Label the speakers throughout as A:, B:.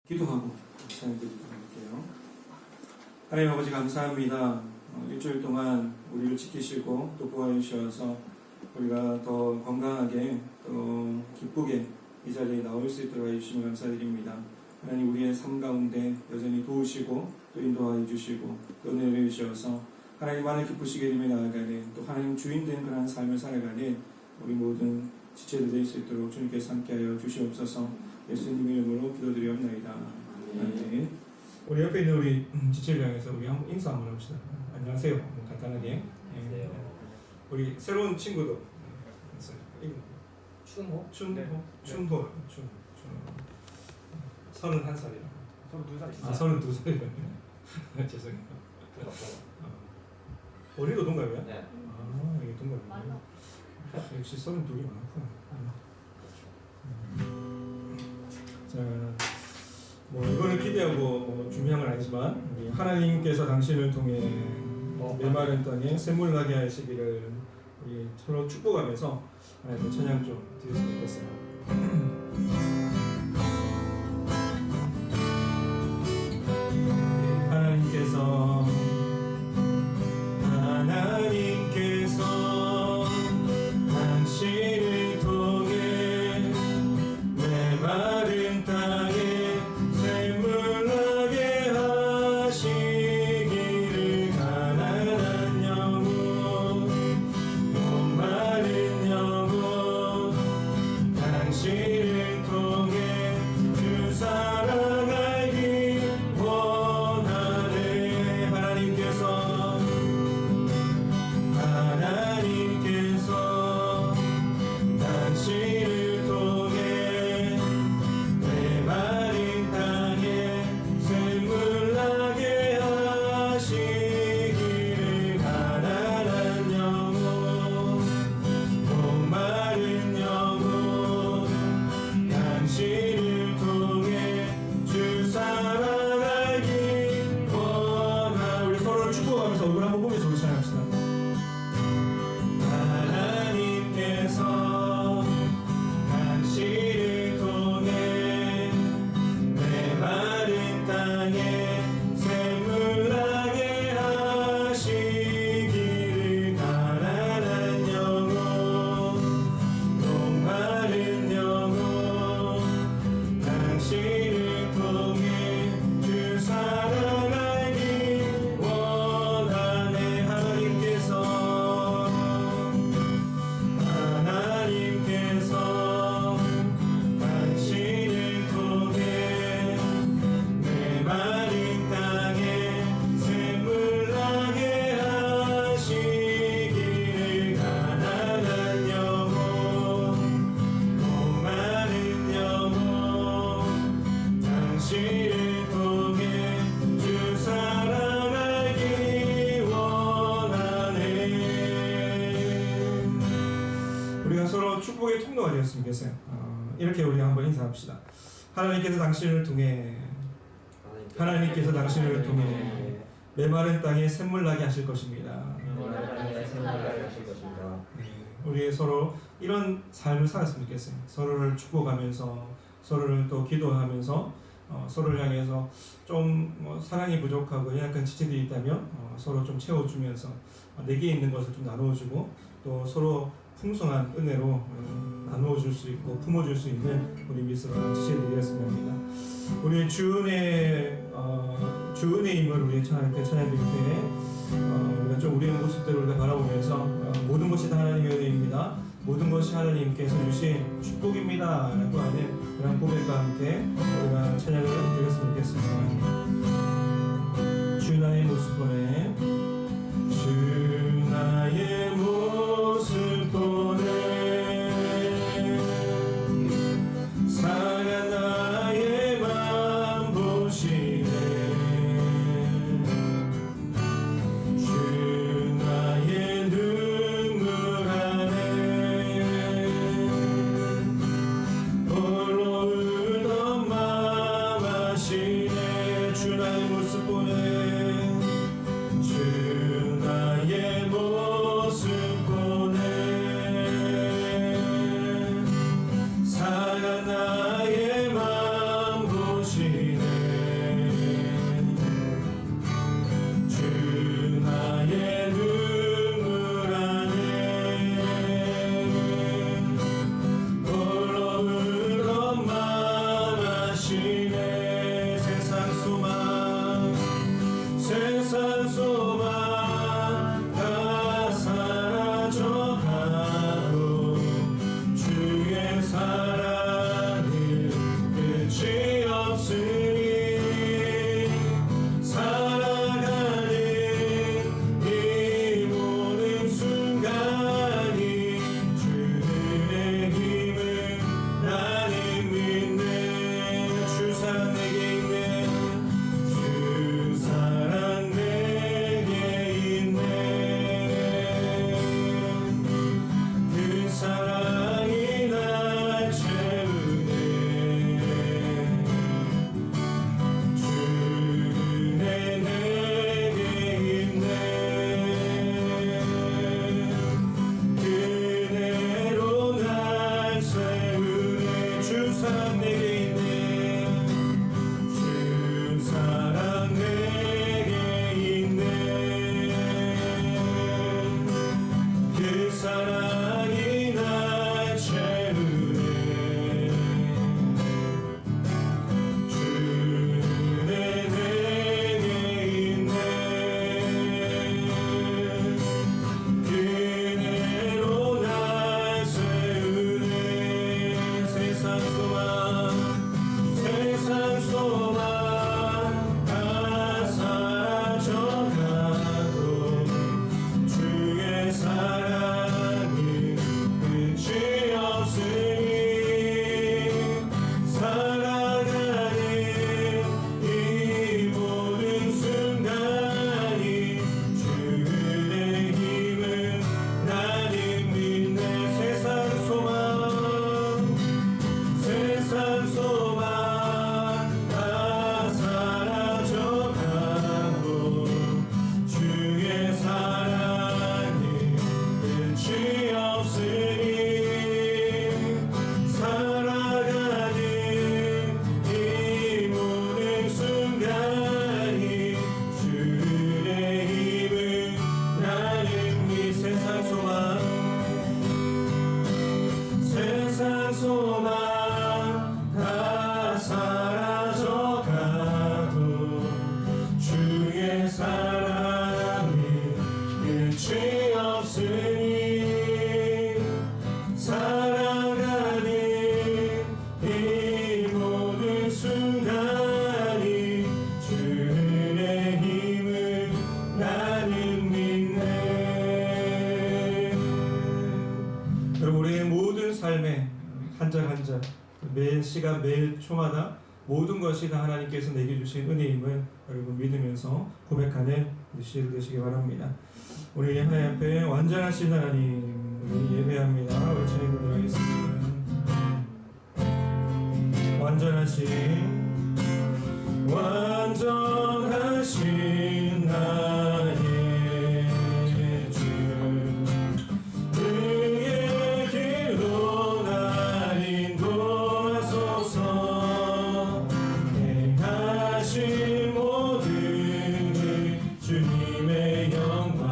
A: 기도하고 찬양드리도록 할게요. 하나님 아버지 감사합니다. 일주일 동안 우리를 지키시고 또 보호해 주셔서 우리가 더 건강하게 또 기쁘게 이 자리에 나올 수 있도록 해주시면 감사드립니다. 하나님 우리의 삶 가운데 여전히 도우시고 또 인도하여 주시고 또 은혜를 주셔서 하나님만을 기쁘시게 되며 나아가는 또 하나님 주인된 그런 삶을 살아가는 우리 모든 지체들 될 수 있도록 주님께서 함께하여 주시옵소서. 예수님 이름으로 기도드리옵나이다. 아멘. 우리 옆에 있는 우리 지체를 향해서 우리 한번 인사 한번 합시다. 안녕하세요. 간단하게.
B: 안녕하세요.
A: 우리 새로운 친구도
B: 춘호?
A: 춘호. 31살이라고.
B: 32살 있어요.
A: 32살이라고. 죄송해요. 어리도 동갑이야?
B: 네.
A: 이게 동갑이야. 역시 32이 많구나. 자, 이거를 기대하고 준비한 건 아니지만 우리 하나님께서 당신을 통해 메마른 땅에 샘물 나게 하시기를 우리 서로 축복하면서 하나님께 찬양 좀 드렸으면 좋겠어요. 하나님께서 당신을 통해 메마른 땅에 샘물 나게 하시기를 가난한 영혼 목마른 영혼 당신을 통해 주 사랑 알기 원하네. 하나님께서 당신을 통해 메마른 땅에 샘물 나게 하시기를 가난한 영혼 목마른 영혼 당신을 통해 주 사랑 알기 원하네. 우리 서로를 축복하면서 얼굴 한번 보면서 우리 찬양합시다. 하나님께서 당신을 통해 메마른 땅에 샘물 나게 하시기를 가난한 영혼 목마른 영혼 당신을 통해 주 사랑 알기 원하네. 하나님께서 당신을 통해 메마른 땅에 샘물 나게 하시기를 가난한 영혼 목마른 영혼 당신을 통해 주 사랑 알기 원하네. 우리가 서로 축복의 통로가 되었으면 좋겠어요. 이렇게 우리 한번 인사합시다. 하나님께서 당신을 통해 메마른 땅에 샘물 나게 하실 것입니다. 우리 서로 이런 삶을 살았으면 좋겠어요. 서로를 축복하면서 서로를 또 기도하면서 서로를 향해서 좀 사랑이 부족하고 약간 지체들이 있다면 서로 좀 채워주면서 내게 있는 것을 좀 나누어주고 또 서로 풍성한 은혜로 나누어줄 수 있고 품어줄 수 있는 우리 미스러운 지체들이 되었으면 합니다. 우리 주은혜임을 우리 하나님께 찬양드릴 때 우리가 좀 우리의 모습대로 우리가 바라보면서 모든 것이 다 하나님의 은혜입니다. 모든 것이 하나님께서 주신 축복입니다 라고 하는 그런 고백과 함께 우리가 찬양을 드렸으면 좋겠습니다. 주 나의 모습 보내 주 나의 모습 보내 상한 나의 맘 보시네 주 나의 눈물 안에 홀로 울던 맘 아시네 주 나의 모습 보내 주 우리의 모든 삶에 한 절 한 절, 매 시간 매 초마다 모든 것이 다 하나님께서 내게 주신 은혜임을 여러분 믿으면서 고백하는 시를 되시기 바랍니다. 우리 하나님 앞에 완전하신 하나님 우리 예배합니다. 외치는 분들 하겠습니다. 완전하신 나의 주 그의 길로 날 인도하소서 행하신 모든 일 주님의 영광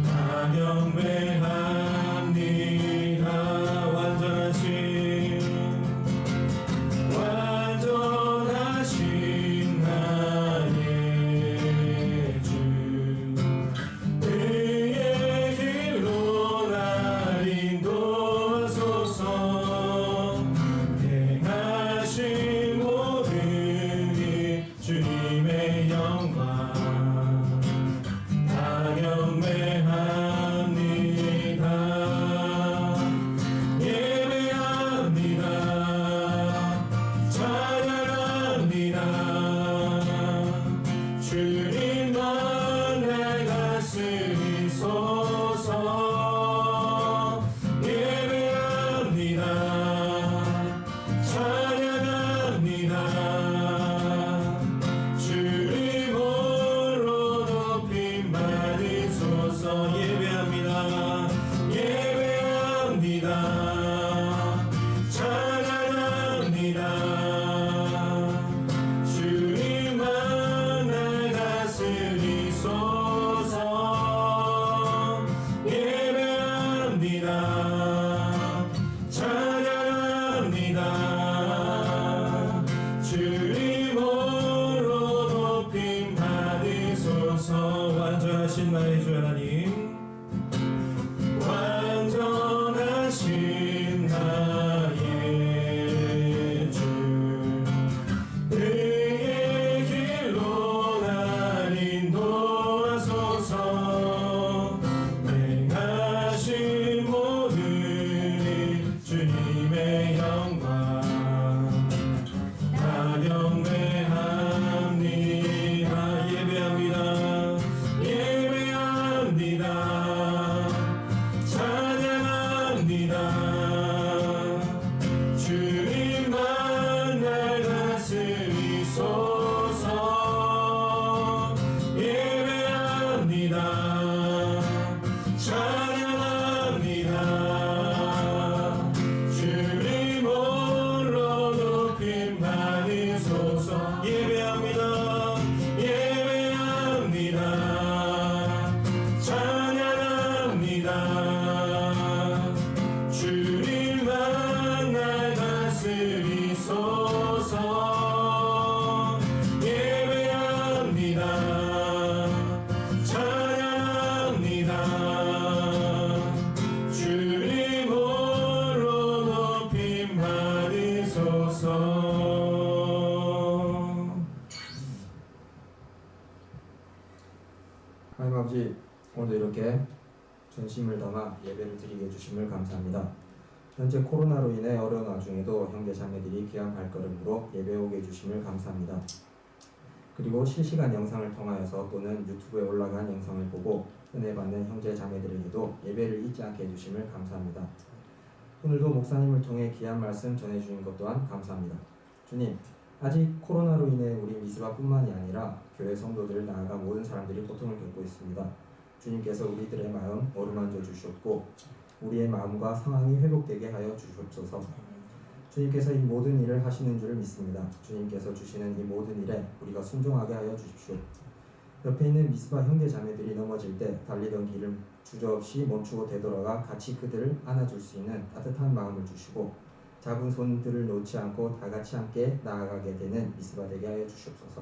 A: 다 경배합니다. 완전하신 나의 주 그의 길로 날 인도하소서 행하신 모든 일 주님의 영광 다 경배합니다. 예배합니다. 찬양합니다. 주님만 내 가슴이 솟아 예배합니다. 찬양합니다. 주님 홀로 높임 받으소서 예배합니다. 예배합니다. 찬양합니다. 주님만 내 가슴이 솟아 예배합니다. 찬양합니다. 주님 홀로 높임 받으소서 완전하신 나의 주 하나님 완전하신 나의 주 그의 길로 날 인도하소서 행하신 모든 일 주님의 영광 다 경배합니다. 예배합니다. 예배합니다. 찬양합니다. 주님만 날 가슴이 솟아 예배합니다. 찬양합니다. 주님 홀로 높임 받으소서 예배합니다. 예배합니다. 찬양합니다. 주님만 날 가슴이 솟아 예배합니다. 찬양합니다. 주님 홀로 높임 받으소서.
B: 하나님 아버지, 오늘도 이렇게 전심을 담아 예배를 드리게 해주심을 감사합니다. 현재 코로나로 인해 어려운 와중에도 형제 자매들이 귀한 발걸음으로 예배 오게 해주심을 감사합니다. 그리고 실시간 영상을 통하여서 또는 유튜브에 올라간 영상을 보고 은혜 받는 형제 자매들에게도 예배를 잊지 않게 해주심을 감사합니다. 오늘도 목사님을 통해 귀한 말씀 전해주신 것 또한 감사합니다. 주님, 아직 코로나로 인해 우리 미스바뿐만이 아니라 교회 성도들을 나아가 모든 사람들이 고통을 겪고 있습니다. 주님께서 우리들의 마음 어루만져 주시옵고 우리의 마음과 상황이 회복되게 하여 주시옵소서. 주님께서 이 모든 일을 하시는 줄 믿습니다. 주님께서 주시는 이 모든 일에 우리가 순종하게 하여 주십시오. 옆에 있는 미스바 형제 자매들이 넘어질 때 달리던 길을 주저없이 멈추고 되돌아가 같이 그들을 안아줄 수 있는 따뜻한 마음을 주시고 작은 손들을 놓지 않고 다 같이 함께 나아가게 되는 미스바 되게 하여 주시옵소서.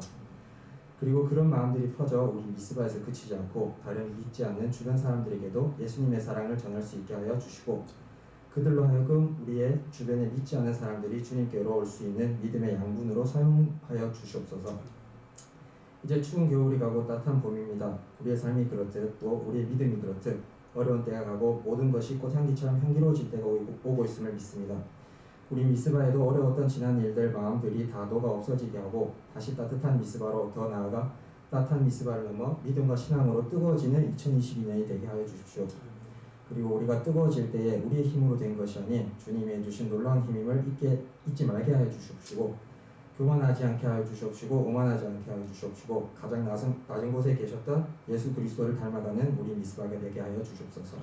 B: 그리고 그런 마음들이 퍼져 우리 미스바에서 그치지 않고 다른 믿지 않는 주변 사람들에게도 예수님의 사랑을 전할 수 있게 하여 주시고 그들로 하여금 우리의 주변에 믿지 않는 사람들이 주님께로 올 수 있는 믿음의 양분으로 사용하여 주시옵소서. 이제 추운 겨울이 가고 따뜻한 봄입니다. 우리의 삶이 그렇듯 또 우리의 믿음이 그렇듯 어려운 때가 가고 모든 것이 곧 향기처럼 향기로워질 때가 오고 있음을 믿습니다. 우리 미스바에도 어려웠던 지난 일들 마음들이 다 녹아 없어지게 하고 다시 따뜻한 미스바로 더 나아가 따뜻한 미스바를 넘어 믿음과 신앙으로 뜨거워지는 2022년이 되게 하여 주십시오. 그리고 우리가 뜨거워질 때에 우리의 힘으로 된 것이 아닌 주님이 주신 놀라운 힘임을 잊지 말게 하여 주십시고 교만하지 않게 하여 주십시고 오만하지 않게 하여 주십시고 가장 낮은 곳에 계셨던 예수 그리스도를 닮아가는 우리 미스바가 되게 하여 주십소서.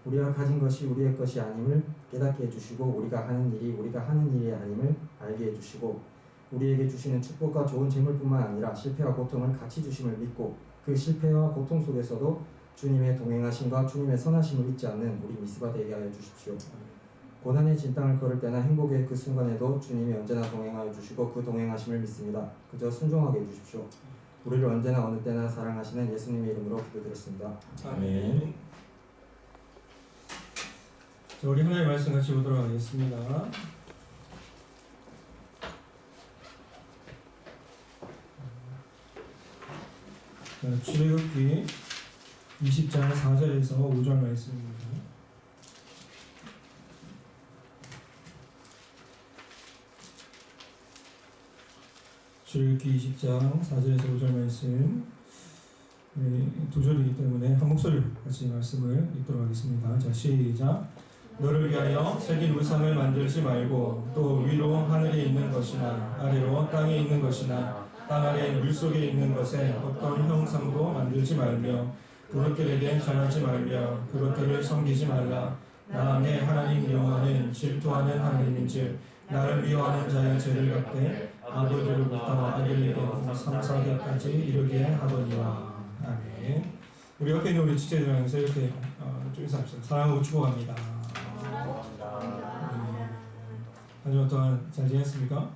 B: 우리가 가진 것이 우리의 것이 아님을 깨닫게 해주시고 우리가 하는 일이 아님을 알게 해주시고 우리에게 주시는 축복과 좋은 재물뿐만 아니라 실패와 고통을 같이 주심을 믿고 그 실패와 고통 속에서도 주님의 동행하심과 주님의 선하심을 잊지 않는 우리 미스바 되게 하여 주십시오. 고난의 진땅을 걸을 때나 행복의 그 순간에도 주님이 언제나 동행하여 주시고 그 동행하심을 믿습니다. 그저 순종하게 해주십시오. 우리를 언제나 어느 때나 사랑하시는 예수님의 이름으로 기도드렸습니다.
A: 아멘. 자, 우리 하나님의 말씀 같이 보도록 하겠습니다. 출애굽기 20장 4절에서 5절 말씀입니다. 출애굽기 20장 4절에서 5절 말씀 두 절이기 때문에 한 목소리로 같이 말씀을 읽도록 하겠습니다. 자, 시작. 너를 위하여 새긴 우상을 만들지 말고 또 위로 하늘에 있는 것이나 아래로 땅에 있는 것이나 땅 아래 물속에 있는 것에 어떤 형상도 만들지 말며 그것들에게 전하지 말며 그것들을 섬기지 말라. 나 내 하나님 여호와는 질투하는 하나님인즉 나를 미워하는 자의 죄를 갚되 아버지로부터 아들에게 3,4대까지 이르게 하거니와. 아멘. 우리 옆에 있는 우리 지체들 향해서 이렇게 좀 인사합시다. 사랑하고 축복합니다. 한 주간 동안 잘 지냈습니까?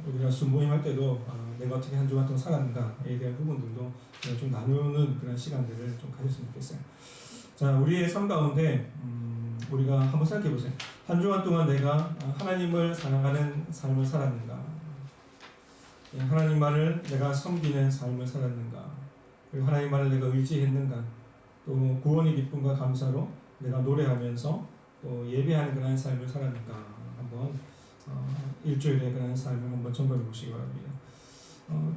A: 우리가 순모임 할 때도 내가 어떻게 한 주간 동안 살았는가에 대한 부분들도 좀 나누는 그런 시간들을 좀 가졌으면 좋겠어요. 자, 우리의 삶 가운데 우리가 한번 생각해 보세요. 한 주간 동안 내가 하나님을 사랑하는 삶을 살았는가? 하나님만을 내가 섬기는 삶을 살았는가? 그리고 하나님만을 내가 의지했는가? 또 구원의 기쁨과 감사로 내가 노래하면서 또 예배하는 그런 삶을 살았는가? 한번 일주일의 그런 삶을 한번 점검해 보시기 바랍니다.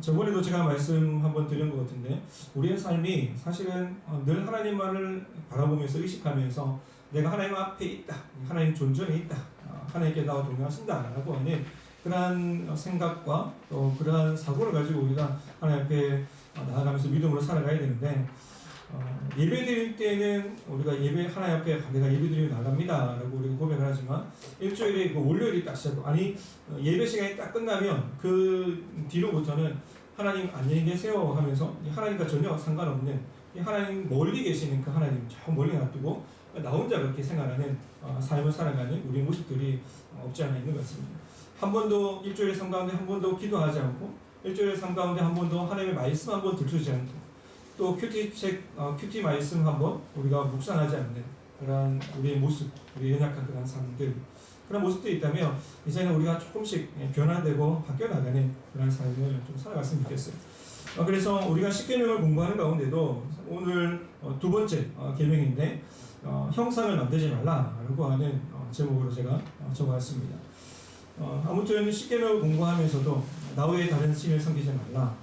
A: 저번에도 제가 말씀 한번 드린 것 같은데 우리의 삶이 사실은 늘 하나님만을 바라보면서 의식하면서 내가 하나님 앞에 있다, 하나님 존전에 있다, 하나님께 나와 동행하신다라고 하는 그러한 생각과 또 그러한 사고를 가지고 우리가 하나님 앞에 나아가면서 믿음으로 살아가야 되는데 예배 드릴 때는 우리가 하나님 앞에 내가 예배 드리며 나갑니다라고 우리가 고백을 하지만 일주일에 그 월요일이 딱 시작하고 예배 시간이 딱 끝나면 그 뒤로부터는 하나님 안녕히 계세요 하면서 하나님과 전혀 상관없는 하나님 멀리 계시는 그 하나님 저 멀리 놔두고 나 혼자 그렇게 생활하는 삶을 살아가는 우리 모습들이 없지 않아 있는 것 같습니다. 한 번도 일주일의 삶 가운데 한 번도 기도하지 않고 일주일의 삶 가운데 한 번도 하나님의 말씀 한 번 들추지 않고 또 큐티 말씀 한번 우리가 묵상하지 않는 그런 우리의 모습, 우리 연약한 그런 삶들, 그런 모습들이 있다면 이제는 우리가 조금씩 변화되고 바뀌어 나가는 그런 삶을 좀 살아갔으면 좋겠어요. 그래서 우리가 10계명을 공부하는 가운데도 오늘 두 번째 계명인데 형상을 만들지 말라라고 하는 제목으로 제가 적어왔습니다. 아무튼 10계명을 공부하면서도 나 외에 다른 신을 섬기지 말라.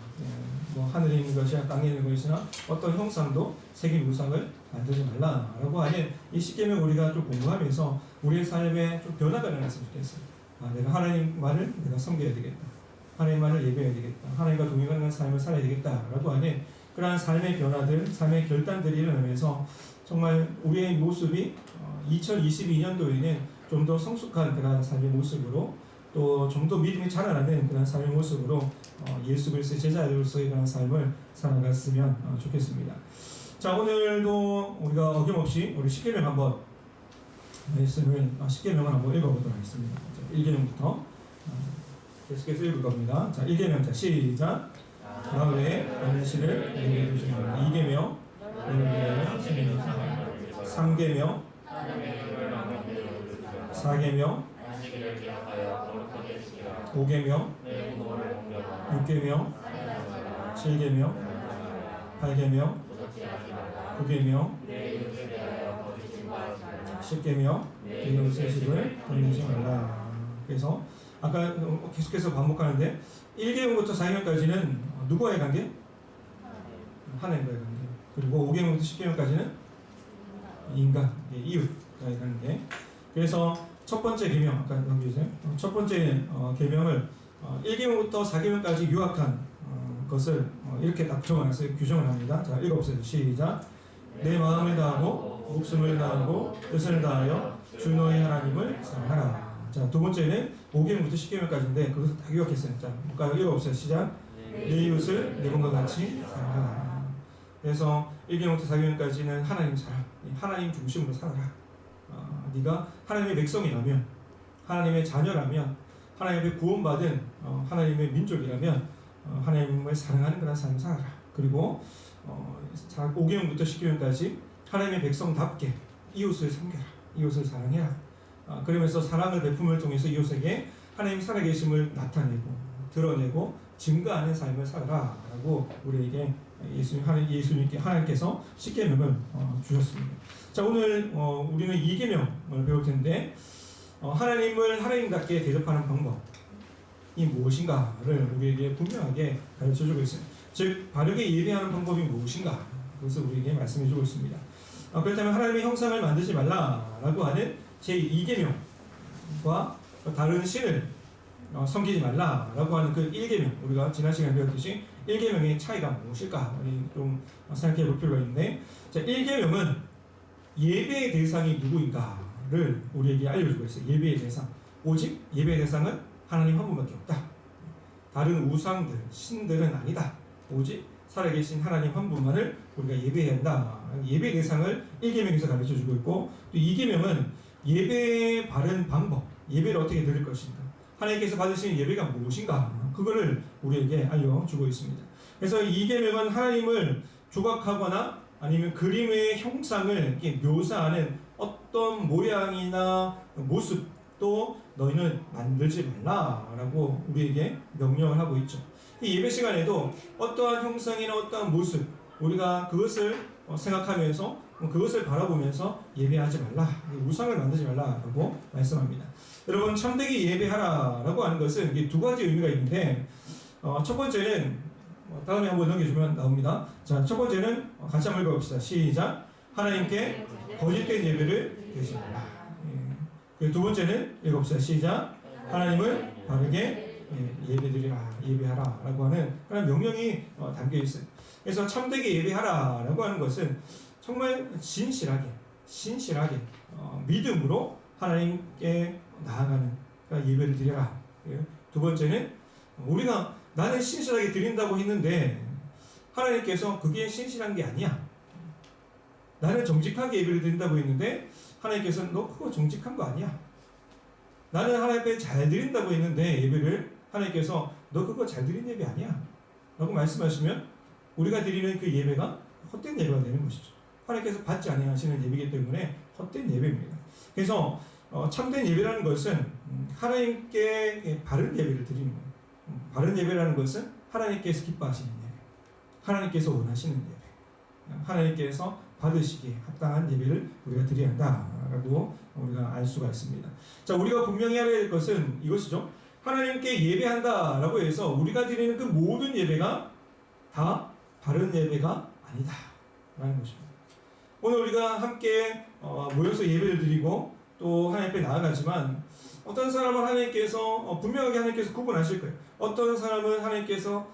A: 하늘에 있는 것이나 땅에 있는 것이나 어떤 형상도 새긴 우상을 만들지 말라라고 하는 이 10계명 우리가 좀 공부하면서 우리의 삶에 좀 변화가 일어났으면 좋겠어요. 내가 하나님만을 내가 섬겨야 되겠다. 하나님만을 예배해야 되겠다. 하나님과 동행하는 삶을 살아야 되겠다라고 하는 그러한 삶의 변화들, 삶의 결단들이 일어나면서 정말 우리의 모습이 2022년도에는 좀 더 성숙한 그러한 삶의 모습으로 또 좀 더 믿음이 자라나는 그런 삶의 모습으로 예수 그리스도의 제자로서의 그런 삶을 살아갔으면 좋겠습니다. 자, 오늘도 우리가 어김없이 우리 10계명 한번 말씀을 10계명을 한번 읽어보도록 하겠습니다. 1계명부터 계속해서 읽을 겁니다. 자, 1계명 자 시작. 나 외에 다른 신을 내게 두지 말라. 2계명 너를 위하여 신을 3계명 4계명 5계명 6계명 7계명 8계명
C: 취하지 말라.
A: 9계명
C: 내 이웃에 대하여 거짓 증거하지 말라.
A: 10계명 내 이웃의 집을 던지지 말라. 그래서 아까 계속해서 반복하는데 1계명부터 4계명까지는 누구와의 관계? 하나님과의 관계. 그리고 5계명부터 10계명까지는 인간, 이웃과의 관계. 그래서 첫 번째 계명, 아까 넘겨주세요. 첫 번째 계명을 1계명부터 4계명까지 요약한 것을 이렇게 딱 적어놨어요. 규정을 합니다. 자, 읽어보세요. 시작. 내 마음을 다하고 목숨을 다하고 뜻을 다하여 주 너의 하나님을 사랑하라. 자, 두 번째는 5계명부터 10계명까지인데 그것을 다 요약했어요. 자, 볼까요? 읽어보세요. 시작. 내 이웃을 내 몸과 같이 사랑하라. 그래서 1계명부터 4계명까지는 하나님 사랑, 하나님 중심으로 살아라. 네가 하나님의 백성이라면, 하나님의 자녀라면, 하나님의 구원받은 하나님의 민족이라면 하나님을 사랑하는 그런 삶을 살아라. 그리고 5계명부터 10계명까지 하나님의 백성답게 이웃을 섬겨라. 이웃을 사랑해라. 그러면서 사랑을 베품을 통해서 이웃에게 하나님 살아계심을 나타내고 드러내고 증거하는 삶을 살아라 라고 우리에게 예수님께 하나님께서 10계명을 주셨습니다. 자, 오늘 우리는 2계명을 배울 텐데 하나님을 하나님답게 대접하는 방법이 무엇인가를 우리에게 분명하게 가르쳐주고 있어요. 즉 바르게 예배하는 방법이 무엇인가 그것을 우리에게 말씀해주고 있습니다. 그렇다면 하나님의 형상을 만들지 말라라고 하는 제2계명과 다른 신을 섬기지 말라라고 하는 그 1계명, 우리가 지난 시간에 배웠듯이 1계명의 차이가 무엇일까 우리 좀 생각해 볼 필요가 있는데, 자, 1계명은 예배의 대상이 누구인가를 우리에게 알려주고 있어요. 예배의 대상, 오직 예배의 대상은 하나님 한 분밖에 없다. 다른 우상들, 신들은 아니다. 오직 살아계신 하나님 한 분만을 우리가 예배해야 한다. 예배 대상을 1계명에서 가르쳐주고 있고, 또 2계명은 예배의 바른 방법, 예배를 어떻게 드릴 것인가, 하나님께서 받으시는 예배가 무엇인가, 그거를 우리에게 알려주고 있습니다. 그래서 2계명은 하나님을 조각하거나 아니면 그림의 형상을 이렇게 묘사하는 어떤 모양이나 모습도 너희는 만들지 말라라고 우리에게 명령을 하고 있죠. 이 예배 시간에도 어떠한 형상이나 어떠한 모습, 우리가 그것을 생각하면서 그것을 바라보면서 예배하지 말라, 우상을 만들지 말라라고 말씀합니다. 여러분, 참되게 예배하라라고 하는 것은 이게 두 가지 의미가 있는데, 첫 번째는 다음에 한번 넘겨주면 나옵니다. 자, 첫 번째는 같이 한번 읽어봅시다. 시작. 하나님께 거짓된 예배를 드리지 말라. 예. 두 번째는 읽어봅시다. 시작. 하나님을 바르게 예배드리라, 예배하라 라고 하는 그런 명령이 담겨 있어요. 그래서 참되게 예배하라 라고 하는 것은 정말 진실하게 믿음으로 하나님께 나아가는 예배를 드려라. 두 번째는 우리가 나는 신실하게 드린다고 했는데 하나님께서 그게 신실한 게 아니야. 나는 정직하게 예배를 드린다고 했는데 하나님께서 너 그거 정직한 거 아니야. 나는 하나님 앞에 잘 드린다고 했는데 예배를 하나님께서 너 그거 잘 드린 예배 아니야 라고 말씀하시면 우리가 드리는 그 예배가 헛된 예배가 되는 것이죠. 하나님께서 받지 아니하시는 예배이기 때문에 헛된 예배입니다. 그래서 참된 예배라는 것은 하나님께 바른 예배를 드리는 거예요. 바른 예배라는 것은 하나님께서 기뻐하시는 예배, 하나님께서 원하시는 예배, 하나님께서 받으시기에 합당한 예배를 우리가 드려야 한다라고 우리가 알 수가 있습니다. 자, 우리가 분명히 알아야 될 것은 이것이죠. 하나님께 예배한다라고 해서 우리가 드리는 그 모든 예배가 다 바른 예배가 아니다라는 것입니다. 오늘 우리가 함께 모여서 예배를 드리고 또 하나님 앞에 나아가지만 어떤 사람은 하나님께서 분명하게 하나님께서 구분하실 거예요. 어떤 사람은 하나님께서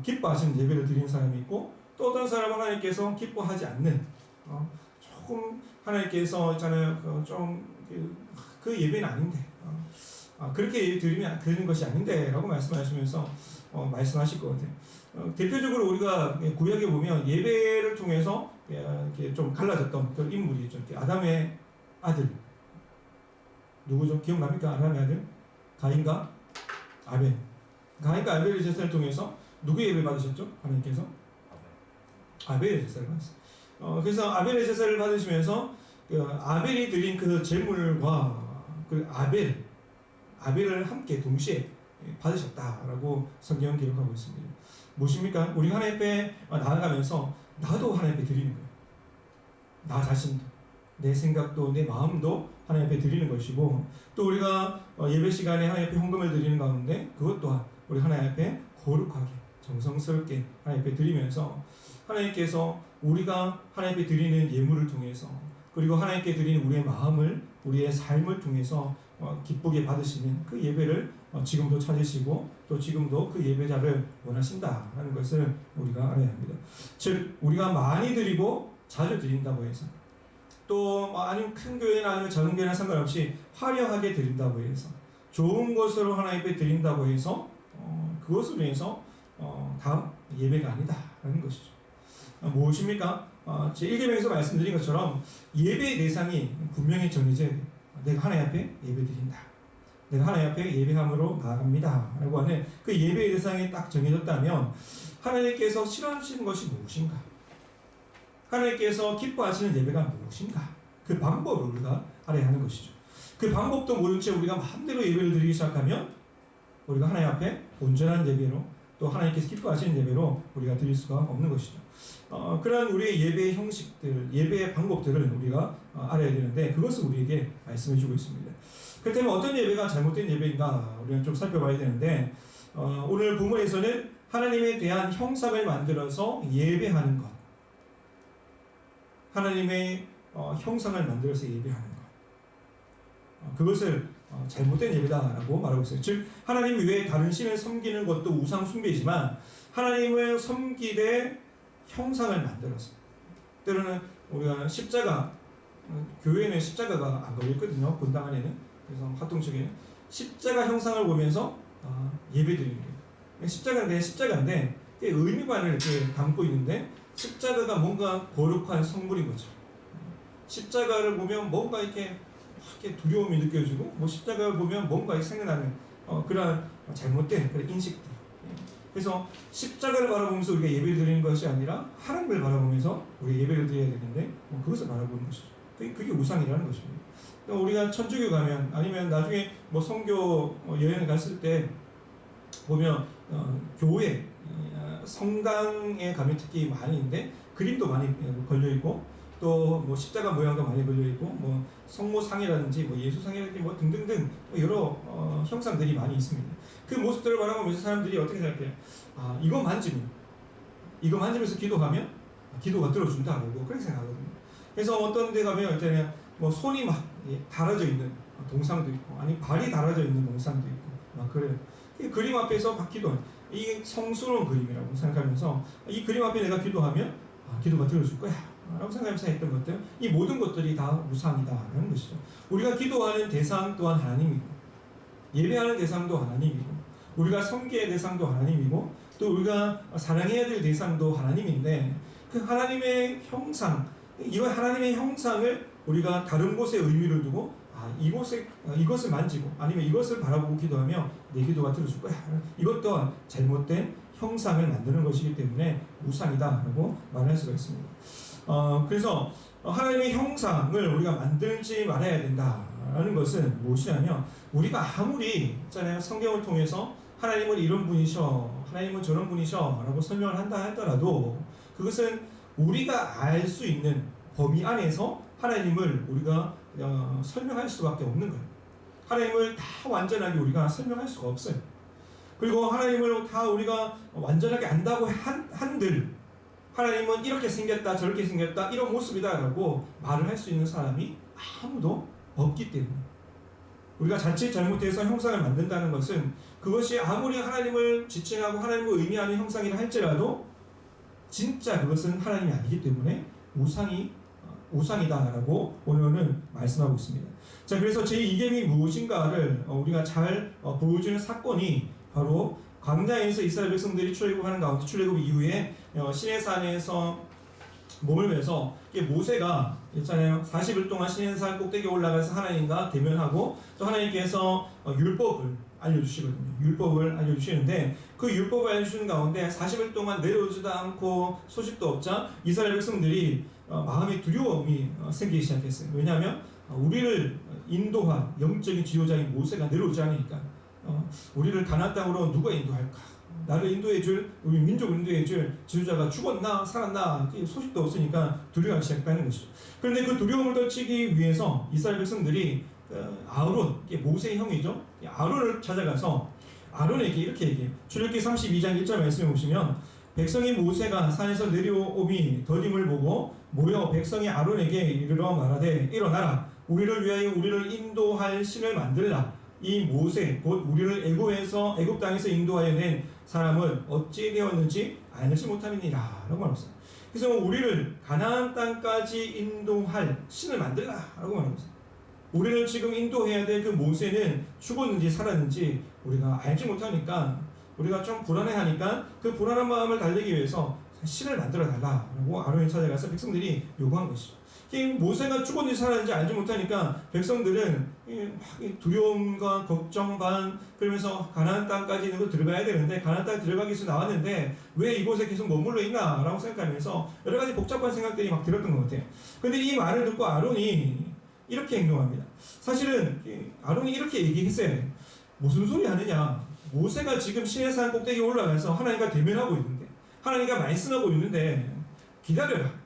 A: 기뻐하시는 예배를 드리는 사람이 있고 또 어떤 사람은 하나님께서 기뻐하지 않는 조금 하나님께서 있잖아요. 좀 그 예배는 아닌데 그렇게 예배 드리는 것이 아닌데 라고 말씀하시면서 말씀하실 것 같아요. 대표적으로 우리가 구약에 보면 예배를 통해서 이렇게 좀 갈라졌던 그 인물이 있죠. 아담의 아들 누구죠? 기억납니까? 아담의 아들? 가인과 아벨. 가인과 아벨의 제사를 통해서 누구의 예배를 받으셨죠? 하나님께서? 아벨의 제사를 받으셨어요. 그래서 아벨의 제사를 받으시면서 아벨이 드린 그 제물과 그 아벨을 함께 동시에 받으셨다라고 성경은 기록하고 있습니다. 무엇입니까? 우리 하나님 앞에 나아가면서 나도 하나님 앞에 드리는 거예요. 나 자신도, 내 생각도, 내 마음도 하나님 앞에 드리는 것이고, 또 우리가 예배 시간에 하나님 앞에 헌금을 드리는 가운데 그것 또한 우리 하나님 앞에 거룩하게 정성스럽게 하나님 앞에 드리면서 하나님께서 우리가 하나님 앞에 드리는 예물을 통해서, 그리고 하나님께 드리는 우리의 마음을, 우리의 삶을 통해서 기쁘게 받으시는 그 예배를 지금도 찾으시고 또 지금도 그 예배자를 원하신다라는 것을 우리가 알아야 합니다. 즉 우리가 많이 드리고 자주 드린다고 해서, 또 아니면 큰 교회나 아니면 작은 교회나 상관없이 화려하게 드린다고 해서, 좋은 것으로 하나님 앞에 드린다고 해서 그것으로 인해서 다 예배가 아니다라는 것이죠. 무엇입니까? 제 1계명에서 말씀드린 것처럼 예배의 대상이 분명히 정해져야 돼요. 내가 하나님 앞에 예배드린다, 내가 하나님 앞에 예배함으로 나아갑니다 라고 하는 그 예배의 대상이 딱 정해졌다면 하나님께서 싫어하시는 것이 무엇인가, 하나님께서 기뻐하시는 예배가 무엇인가, 그 방법을 우리가 알아야 하는 것이죠. 그 방법도 모른 채 우리가 마음대로 예배를 드리기 시작하면 우리가 하나님 앞에 온전한 예배로, 또 하나님께서 기뻐하시는 예배로 우리가 드릴 수가 없는 것이죠. 그러한 우리의 예배의 형식들, 예배의 방법들을 우리가 알아야 되는데 그것을 우리에게 말씀해 주고 있습니다. 그렇다면 어떤 예배가 잘못된 예배인가 우리는 좀 살펴봐야 되는데, 오늘 본문에서는 하나님에 대한 형상을 만들어서 예배하는 것, 하나님의 형상을 만들어서 예배하는 것, 그것을 잘못된 예배다라고 말하고 있어요. 즉 하나님 외에 다른 신을 섬기는 것도 우상 숭배이지만 하나님을 섬기되 형상을 만들어서, 때로는 우리가 십자가, 교회에는 십자가가 안 걸려있거든요, 본당 안에는. 그래서 합동적인 십자가 형상을 보면서 예배드리는 거예요. 십자가는 그냥 십자가인데 의미만을 이렇게 담고 있는데, 십자가가 뭔가 거룩한 성물인 거죠. 십자가를 보면 뭔가 이렇게 두려움이 느껴지고, 뭐 십자가를 보면 뭔가 생각나는 그런 잘못된 그런 인식들. 그래서 십자가를 바라보면서 우리가 예배를 드리는 것이 아니라 하나님을 바라보면서 우리가 예배를 드려야 되는데 그것을 바라보는 것이죠. 그게 우상이라는 것입니다. 우리가 천주교 가면, 아니면 나중에 뭐 선교 여행을 갔을 때 보면 교회 성당에 가면 특히 많이 있는데 그림도 많이 걸려 있고, 또 뭐 십자가 모양도 많이 걸려 있고, 뭐 성모상이라든지 뭐 예수상이라든지 뭐 등등등 여러 형상들이 많이 있습니다. 그 모습들을 바라보면서 사람들이 어떻게 생각해요? 이거 만지면서 기도하면 기도가 들어준다고 그렇게 생각하거든요. 그래서 어떤 데 가면 있잖아요, 뭐 손이 막 달아져 있는 동상도 있고, 아니 발이 달아져 있는 동상도 있고 막 그래요. 이 그림 앞에서 막 기도하는, 이게 성스러운 그림이라고 생각하면서 이 그림 앞에 내가 기도하면 기도가 들어줄 거야 라고 생각하면서 했던 것들, 이 모든 것들이 다 우상이다라는 것이죠. 우리가 기도하는 대상 또한 하나님이고, 예배하는 대상도 하나님이고, 우리가 섬기의 대상도 하나님이고, 또 우리가 사랑해야 될 대상도 하나님인데, 그 하나님의 형상, 이거 하나님의 형상을 우리가 다른 곳에 의미를 두고 이것을 만지고 아니면 이것을 바라보고 기도하며 내 기도가 들어줄 거야, 이것 또한 잘못된 형상을 만드는 것이기 때문에 우상이다라고 말할 수가 있습니다. 그래서 하나님의 형상을 우리가 만들지 말아야 된다라는 것은 무엇이냐면, 우리가 아무리 있잖아요, 성경을 통해서 하나님은 이런 분이셔, 하나님은 저런 분이셔 라고 설명을 한다 하더라도 그것은 우리가 알 수 있는 범위 안에서 하나님을 우리가 설명할 수밖에 없는 거예요. 하나님을 다 완전하게 우리가 설명할 수가 없어요. 그리고 하나님을 다 우리가 완전하게 안다고 한들 하나님은 이렇게 생겼다, 저렇게 생겼다, 이런 모습이다 라고 말을 할 수 있는 사람이 아무도 없기 때문에, 우리가 자칫 잘못해서 형상을 만든다는 것은 그것이 아무리 하나님을 지칭하고 하나님을 의미하는 형상이라 할지라도 진짜 그것은 하나님이 아니기 때문에 우상이다라고 오늘은 말씀하고 있습니다. 자, 그래서 제2계명이 무엇인가를 우리가 잘 보여주는 사건이 바로 광야에서 이스라엘 백성들이 출애굽하는 가운데, 출애굽 이후에 시내산에서 머물면서 모세가 있잖아요, 40일 동안 시내산 꼭대기에 올라가서 하나님과 대면하고, 또 하나님께서 율법을 알려주시거든요. 율법을 알려주시는데 그 율법을 알려주시는 가운데 40일 동안 내려오지도 않고 소식도 없자 이스라엘 백성들이 마음의 두려움이 생기기 시작했어요. 왜냐하면 우리를 인도한 영적인 지도자인 모세가 내려오지 않으니까 우리를 가나안 땅으로 누가 인도할까? 나를 인도해줄, 우리 민족을 인도해줄 지도자가 죽었나 살았나 소식도 없으니까 두려워하기 시작하는 것이죠. 그런데 그 두려움을 떨치기 위해서 이스라엘 백성들이 아론, 모세의 형이죠. 아론을 찾아가서 아론에게 이렇게 얘기해요. 출애굽기 32장 1절 말씀해 보시면 백성이 모세가 산에서 내려오미 더딤을 보고 모여 백성이 아론에게 이르러 말하되 일어나라 우리를 위하여 우리를 인도할 신을 만들라. 이 모세 곧 우리를 애굽 땅에서 인도하여 낸 사람은 어찌 되었는지 알지 못함이니라 라고 말했어요. 그래서 우리를 가나안 땅까지 인도할 신을 만들라 라고 말했어요. 우리를 지금 인도해야 될 그 모세는 죽었는지 살았는지 우리가 알지 못하니까 우리가 좀 불안해하니까 그 불안한 마음을 달래기 위해서 신을 만들어 달라라고 아론이 찾아가서 백성들이 요구한 것이죠. 모세가 죽었는지 살았는지 알지 못하니까 백성들은 막 두려움과 걱정 반 그러면서 가나안 땅까지 들어가야 되는데 가나안 땅 들어가기 위해서 나왔는데 왜 이곳에 계속 머물러 있나라고 생각하면서 여러 가지 복잡한 생각들이 막 들었던 것 같아요. 근데 이 말을 듣고 아론이 이렇게 행동합니다. 사실은 아론이 이렇게 얘기했어요. 무슨 소리 하느냐. 모세가 지금 시내산 꼭대기에 올라가서 하나님과 대면하고 있는데 하나님과 말씀하고 있는데 기다려라.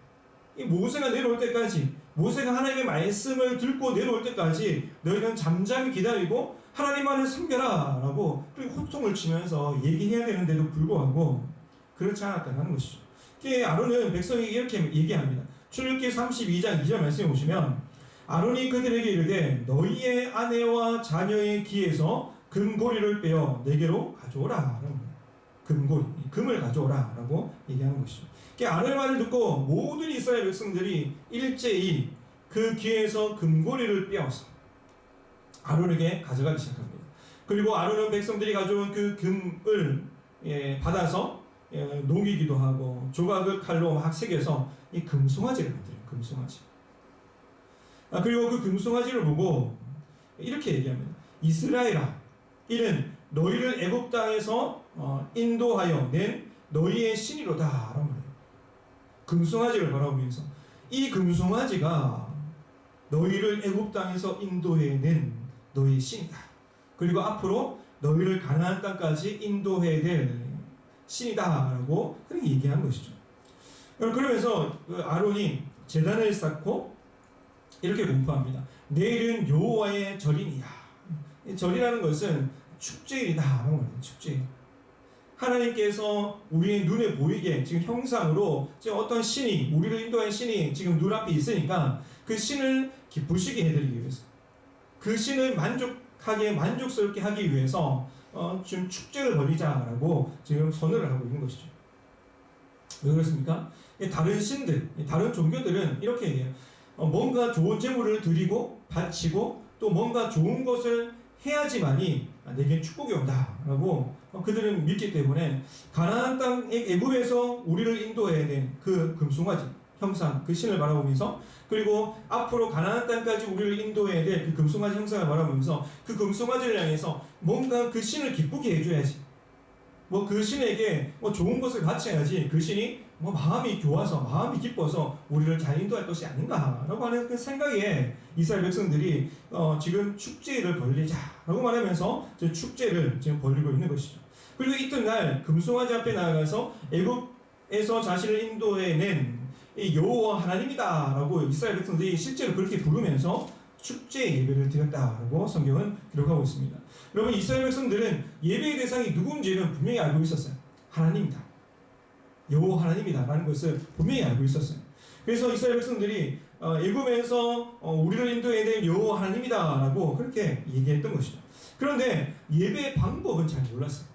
A: 이 모세가 내려올 때까지 모세가 하나님의 말씀을 듣고 내려올 때까지 너희는 잠잠히 기다리고 하나님만을 섬겨라 라고 그리고 호통을 치면서 얘기해야 되는데도 불구하고 그렇지 않았다는 것이죠. 아론은 백성에게 이렇게 얘기합니다. 출애굽기 32장 2절 말씀해 보시면 아론이 그들에게 이르되 너희의 아내와 자녀의 귀에서 금고리를 빼어 내게로 가져오라. 금고리, 금을 가져오라 라고 얘기하는 것이죠. 아론의 말을 듣고 모든 이스라엘 백성들이 일제히 그 귀에서 금고리를 빼어서 아론에게 가져가기 시작합니다. 그리고 아론은 백성들이 가져온 그 금을 받아서 녹이기도 하고 조각을 칼로 막 새겨서 이 금송아지를 만들어요. 금송아지. 그리고 그 금송아지를 보고 이렇게 얘기합니다. 이스라엘아, 이는 너희를 애굽 땅에서 인도하여 낸 너희의 신이로다 라고 말해요. 금송아지를 바라보면서 이 금송아지가 너희를 애굽 땅에서 인도해낸 너희의 신이다. 그리고 앞으로 너희를 가나안 땅까지 인도해야 될 신이다라고 그렇게 얘기한 것이죠. 그러면서 아론이 제단을 쌓고 이렇게 공포합니다. 내일은 여호와의 절이니라. 절이라는 것은 축제일이다라고 말해요. 축제. 하나님께서 우리의 눈에 보이게 지금 형상으로 지금 어떤 신이 우리를 인도한 신이 지금 눈앞에 있으니까 그 신을 기쁘시게 해드리기 위해서 그 신을 만족스럽게 하기 위해서 지금 축제를 벌이자라고 지금 선언을 하고 있는 것이죠. 왜 그렇습니까? 다른 신들, 다른 종교들은 이렇게 얘기해요. 뭔가 좋은 제물을 드리고 바치고 또 뭔가 좋은 것을 해야지만이 내게 축복이 온다라고 그들은 믿기 때문에 가나안 땅 애굽에서 우리를 인도해야 된 그 금송아지 형상 그 신을 바라보면서 그리고 앞으로 가나안 땅까지 우리를 인도해야 될 그 금송아지 형상을 바라보면서 그 금송아지를 향해서 뭔가 그 신을 기쁘게 해줘야지 그 신에게 좋은 것을 바쳐야지 그 신이 마음이 좋아서 마음이 기뻐서 우리를 잘 인도할 것이 아닌가라고 하는 그 생각에 이스라엘 백성들이 지금 축제를 벌리자라고 말하면서 축제를 지금 벌리고 있는 것이죠. 그리고 이튿날 금송아지 앞에 나아가서 애굽에서 자신을 인도해낸 여호와 하나님이다라고 이스라엘 백성들이 실제로 그렇게 부르면서 축제 예배를 드렸다라고 성경은 기록하고 있습니다. 여러분 이스라엘 백성들은 예배의 대상이 누군지는 분명히 알고 있었어요. 하나님이다. 여호와 하나님이다라는 것을 분명히 알고 있었어요. 그래서 이스라엘 백성들이 애굽에서 우리를 인도해야 될 여호와 하나님이다라고 그렇게 얘기했던 것이죠. 그런데 예배의 방법은 잘 몰랐어요.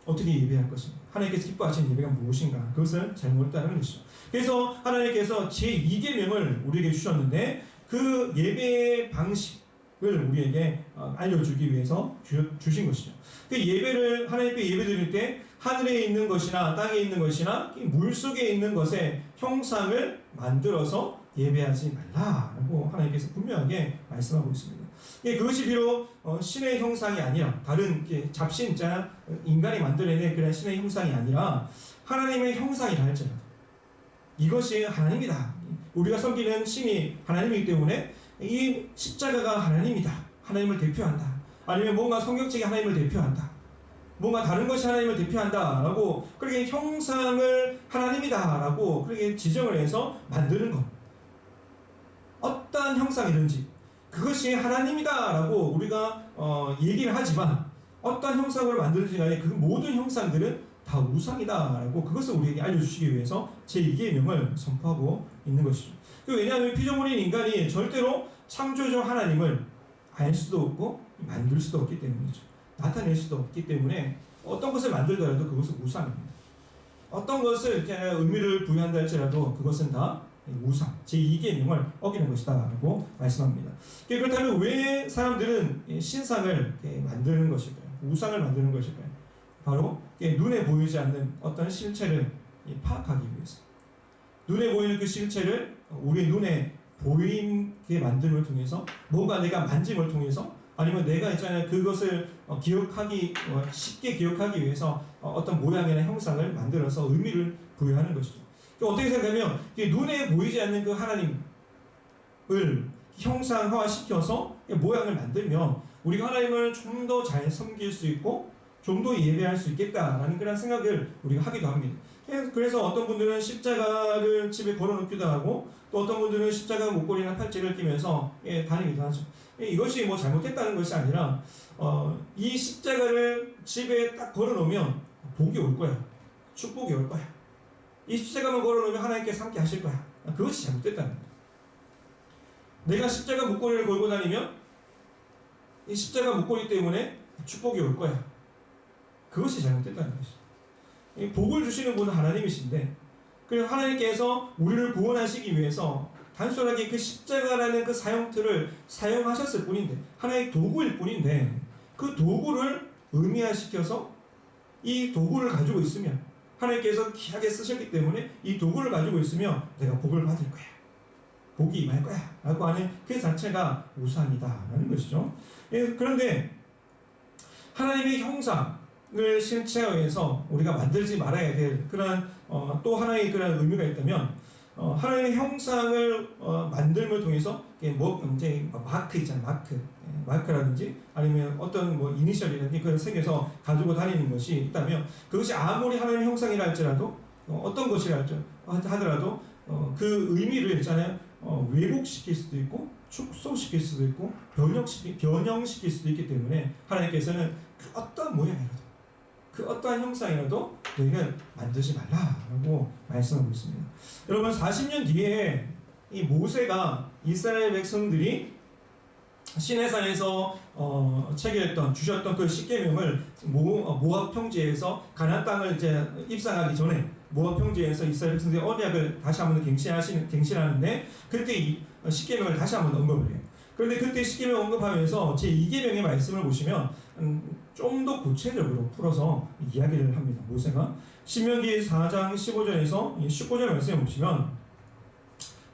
A: 어떻게 예배할 것인가? 하나님께서 기뻐하시는 예배가 무엇인가? 그것을 잘 몰랐다는 것이죠. 그래서 하나님께서 제2계명을 우리에게 주셨는데 그 예배의 방식을 우리에게 알려주기 위해서 주신 것이죠. 그 예배를 하나님께 예배드릴 때 하늘에 있는 것이나 땅에 있는 것이나 물 속에 있는 것의 형상을 만들어서 예배하지 말라라고 하나님께서 분명하게 말씀하고 있습니다. 그것이 비록 신의 형상이 아니라 다른 잡신자 인간이 만들어낸 그런 신의 형상이 아니라 하나님의 형상이라 할지라도 이것이 하나님이다. 우리가 섬기는 신이 하나님이기 때문에 이 십자가가 하나님이다. 하나님을 대표한다. 아니면 뭔가 성경책이 하나님을 대표한다. 뭔가 다른 것이 하나님을 대표한다라고 그렇게 형상을 하나님이다라고 그렇게 지정을 해서 만드는 것. 어떠한 형상이든지 그것이 하나님이다라고 우리가 얘기를 하지만 어떠한 형상으로 만들어지지 간에 그 모든 형상들은 다 우상이다라고 그것을 우리에게 알려주시기 위해서 제2계명을 선포하고 있는 것이죠. 왜냐하면 피조물인 인간이 절대로 창조주 하나님을 알 수도 없고 만들 수도 없기 때문이죠. 나타낼 수도 없기 때문에 어떤 것을 만들더라도 그것은 우상입니다. 어떤 것을 의미를 부여한다 할지라도 그것은 다 우상, 제2계명을 어기는 것이다 라고 말씀합니다. 그렇다면 왜 사람들은 신상을 만드는 것일까요? 우상을 만드는 것일까요? 바로 눈에 보이지 않는 어떤 실체를 파악하기 위해서, 눈에 보이는 그 실체를 우리 눈에 보이게 만듦을 통해서, 뭔가 내가 만짐을 통해서, 아니면 내가 있잖아요 그것을 쉽게 기억하기 위해서 어떤 모양이나 형상을 만들어서 의미를 부여하는 것이죠. 어떻게 생각하면 눈에 보이지 않는 그 하나님을 형상화시켜서 모양을 만들면 우리가 하나님을 좀 더 잘 섬길 수 있고 좀 더 예배할 수 있겠다라는 그런 생각을 우리가 하기도 합니다. 그래서 어떤 분들은 십자가를 집에 걸어놓기도 하고 또 어떤 분들은 십자가 목걸이나 팔찌를 끼면서 다니기도 하죠. 이것이 뭐 잘못했다는 것이 아니라 이 십자가를 집에 딱 걸어놓으면 복이 올 거야. 축복이 올 거야. 이 십자가만 걸어놓으면 하나님께서 함께 하실 거야. 그것이 잘못됐다는 거야. 내가 십자가 목걸이를 걸고 다니면 이 십자가 목걸이 때문에 축복이 올 거야. 그것이 잘못됐다는 것이죠. 복을 주시는 분은 하나님이신데, 그래서 하나님께서 우리를 구원하시기 위해서 단순하게 그 십자가라는 그 사형틀을 사용하셨을 뿐인데, 하나의 도구일 뿐인데, 그 도구를 의미화시켜서 이 도구를 가지고 있으면, 하나님께서 귀하게 쓰셨기 때문에 이 도구를 가지고 있으면 내가 복을 받을 거야. 복이 임할 거야. 라고 하는 그 자체가 우상이다. 라는 것이죠. 그런데 하나님의 형상을 실체화해서 우리가 만들지 말아야 될 그런 또 하나의 그런 의미가 있다면, 하나님의 형상을 만들음을 통해서 이제 마크 있잖아요. 마크라든지 아니면 어떤 이니셜이라든지 그걸 새겨서 가지고 다니는 것이 있다면, 그것이 아무리 하나님의 형상이라 할지라도 어떤 것이라 하더라도 그 의미를 있잖아요. 왜곡시킬 수도 있고 축소시킬 수도 있고 변형시킬 수도 있기 때문에 하나님께서는 그 어떤 모양이라도 그 어떠한 형상이라도 너희는 만들지 말라라고 말씀하고 있습니다. 여러분 40년 뒤에 이 모세가 이스라엘 백성들이 시내산에서 주셨던 그 십계명을 모압 평지에서 가나안 땅을 이제 입성하기 전에 모압 평지에서 이스라엘 백성들이 언약을 다시 한번 갱신하는데 그때 이 십계명을 다시 한번 언급을 해요. 그런데 그때 십계명 언급하면서 제2계명의 말씀을 보시면 좀 더 구체적으로 풀어서 이야기를 합니다. 모세가 신명기 4장 15절에서 19절 말씀을 보시면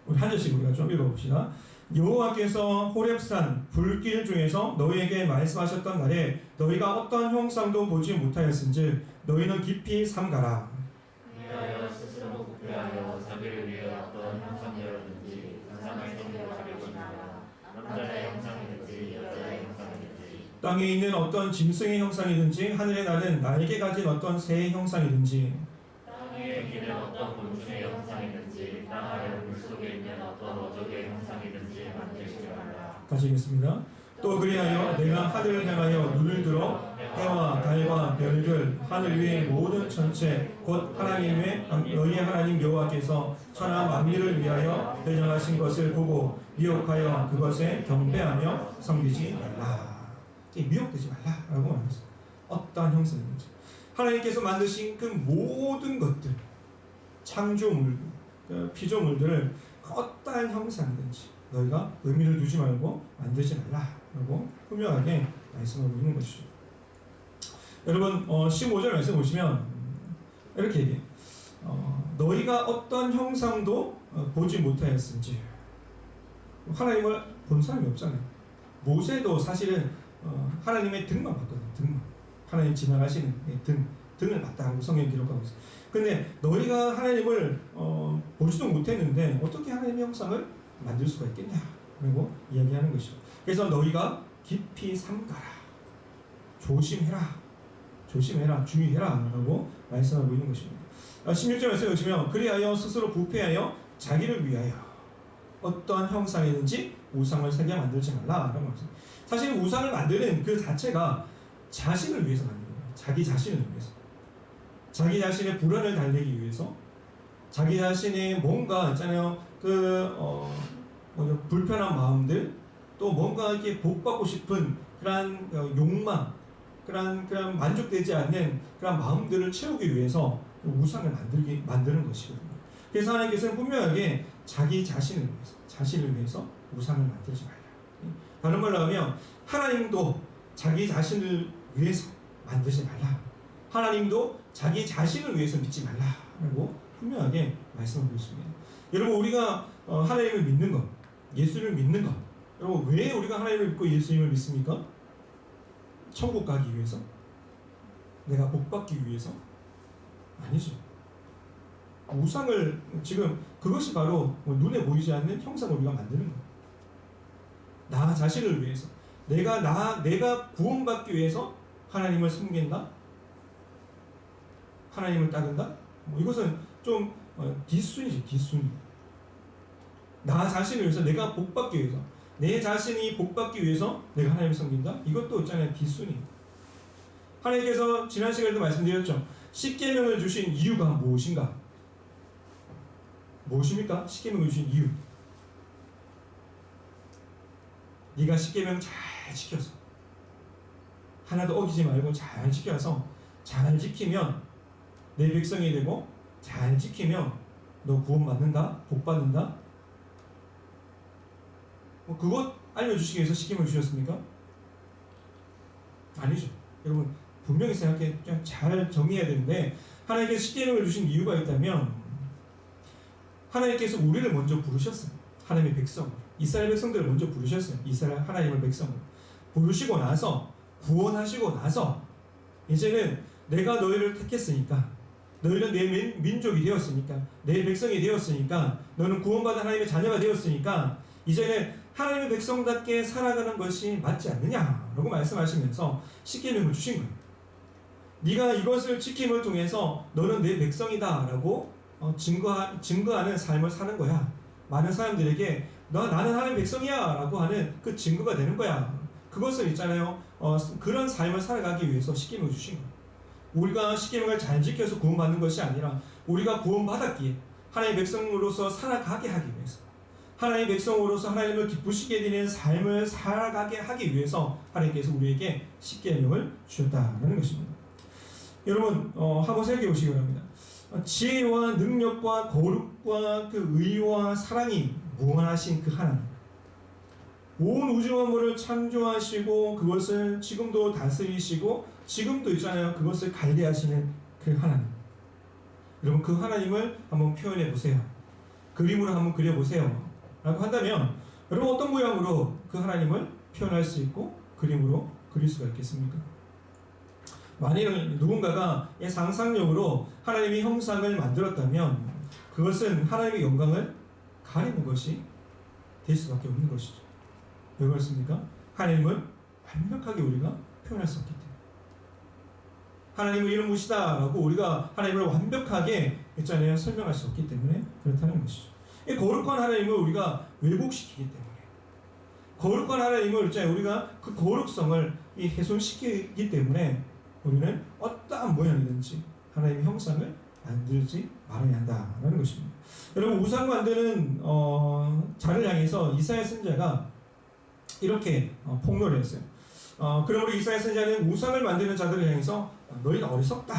A: 우리 한 절씩 우리가 좀 읽어봅시다. 여호와께서 호렙산 불길 중에서 너희에게 말씀하셨던 날에 너희가 어떤 형상도 보지 못하였은즉 너희는 깊이 삼가라.
C: 위하여 스스로 부패하여 자기를 위해 어떤 형상이라든지 상상을 생겨가지고 있나라. 남자의 형상이든지 여자의 형상이든지
A: 땅에 있는 어떤 짐승의 형상이든지 하늘에 나는 날개 가진 어떤 새의 형상이든지
C: 땅에 기는 어떤 곤충의 형상이든지 땅 아래 물속에 있는 어떤 어족의 형상이든지 만들지 말라.
A: 같이 읽겠습니다. 또 그리하여 내가 하늘을 향하여 눈을 들어 해와 달과 별들 하늘 위의 모든 천체 곧 하나님의 너희의 하나님 여호와께서 천하 만민을 위하여 배정하신 것을 보고 미혹하여 그것에 경배하며 섬기지 말라. 미혹되지 말라라고 말합니다. 어떠한 형상이든지 하나님께서 만드신 그 모든 것들, 창조물, 피조물들을 어떠한 형상이든지 너희가 의미를 두지 말고 만들지 말라라고 분명하게 말씀하고 있는 것이죠. 여러분 15절 말씀 보시면 이렇게 얘기해요. 너희가 어떤 형상도 보지 못하였은지. 하나님을 본 사람이 없잖아요. 모세도 사실은 하나님의 등만 봤거든요. 등만. 하나님 지나가시는 등을 봤다고 성경 기록하고 있어요. 근데 너희가 하나님을 보지도 못했는데 어떻게 하나님의 형상을 만들 수가 있겠냐? 라고 이야기하는 것이죠. 그래서 너희가 깊이 삼가라. 조심해라. 조심해라, 주의해라 라고 말씀하고 있는 것입니다. 16절 말씀에 보시면 그리하여 스스로 부패하여 자기를 위하여 어떠한 형상이든지 우상을 새겨 만들지 말라라고 말씀합니다. 사실 우상을 만드는 그 자체가 자신을 위해서 만드는 거예요. 자기 자신을 위해서. 자기 자신의 불안을 달래기 위해서, 자기 자신의 뭔가 있잖아요. 불편한 마음들, 또 뭔가 이렇게 복받고 싶은 그런 욕망, 그런 만족되지 않는 그런 마음들을 채우기 위해서 우상을 만드는 것이거든요. 그래서 하나님께서는 분명하게 자기 자신을 위해서 우상을 만들지 말라. 다른 말로 하면 하나님도 자기 자신을 위해서 만들지 말라. 하나님도 자기 자신을 위해서 믿지 말라라고 분명하게 말씀하고 있습니다. 여러분, 우리가 하나님을 믿는 것, 예수를 믿는 것, 여러분 왜 우리가 하나님을 믿고 예수님을 믿습니까? 천국 가기 위해서? 내가 복 받기 위해서? 아니죠. 우상을 지금 그것이 바로 눈에 보이지 않는 형상을 우리가 만드는 거예요. 나 자신을 위해서, 내가 구원받기 위해서 하나님을 섬긴다, 하나님을 따른다. 이것은 좀 뒷순이지, 뒷순. 나 자신을 위해서, 내가 복받기 위해서, 내 자신이 복받기 위해서 내가 하나님을 섬긴다. 이것도 있잖아요, 뒷순이. 하나님께서 지난 시간에도 말씀드렸죠. 십계명을 주신 이유가 무엇인가? 무엇입니까? 십계명을 주신 이유. 네가 십계명 잘 지켜서, 하나도 어기지 말고 잘 지켜서, 잘 지키면 내 백성이 되고, 잘 지키면 너 구원받는다, 복받는다. 그것 알려주시기 위해서 십계명을 주셨습니까? 아니죠. 여러분 분명히 생각해, 잘 정리해야 되는데, 하나님께서 십계명을 주신 이유가 있다면, 하나님께서 우리를 먼저 부르셨어요. 하나님의 백성, 이스라엘 백성들을 먼저 부르셨어요. 이스라엘 하나님의 백성을 부르시고 나서, 구원하시고 나서, 이제는 내가 너희를 택했으니까, 너희는 내 민족이 되었으니까, 내 백성이 되었으니까, 너는 구원받은 하나님의 자녀가 되었으니까, 이제는 하나님의 백성답게 살아가는 것이 맞지 않느냐라고 말씀하시면서 십계명을 주신 거예요. 네가 이것을 지킴을 통해서 너는 내 백성이다라고 증거하는 삶을 사는 거야. 많은 사람들에게 나는 하나님의 백성이야라고 하는 그 증거가 되는 거야. 그것을 있잖아요. 그런 삶을 살아가기 위해서 십계명을 주신 거예요. 우리가 십계명을 잘 지켜서 구원받는 것이 아니라, 우리가 구원받았기에 하나님의 백성으로서 살아가게 하기 위해서, 하나님의 백성으로서 하나님을 기쁘시게 되는 삶을 살아가게 하기 위해서 하나님께서 우리에게 십계명을 주셨다는 것입니다. 여러분 한번 생각해 보시기 바랍니다. 지혜와 능력과 거룩과 그 의와 사랑이 무한하신 그 하나님, 온 우주 만물을 창조하시고 그것을 지금도 다스리시고 지금도 있잖아요, 그것을 관리하시는 그 하나님. 여러분 그 하나님을 한번 표현해 보세요. 그림으로 한번 그려보세요 라고 한다면, 여러분 어떤 모양으로 그 하나님을 표현할 수 있고 그림으로 그릴 수가 있겠습니까? 만일 누군가가 상상력으로 하나님의 형상을 만들었다면, 그것은 하나님의 영광을 가리는 것이 될 수밖에 없는 것이죠. 왜 그렇습니까? 하나님을 완벽하게 우리가 표현할 수 없기 때문에. 하나님은 이런 분이시다 라고 우리가 하나님을 완벽하게 있잖아요, 설명할 수 없기 때문에 그렇다는 것이죠. 이 거룩한 하나님을 우리가 왜곡시키기 때문에, 거룩한 하나님을 우리가 그 거룩성을 훼손시키기 때문에 우리는 어떠한 모양이든지 하나님의 형상을 만들지 말아야 한다라는 것입니다. 여러분 우상 만드는 자를 향해서 이사야 선지자가 이렇게 폭로를 했어요. 그러므로 이사야 선지자는 우상을 만드는 자들을 향해서 너희는 어리석다,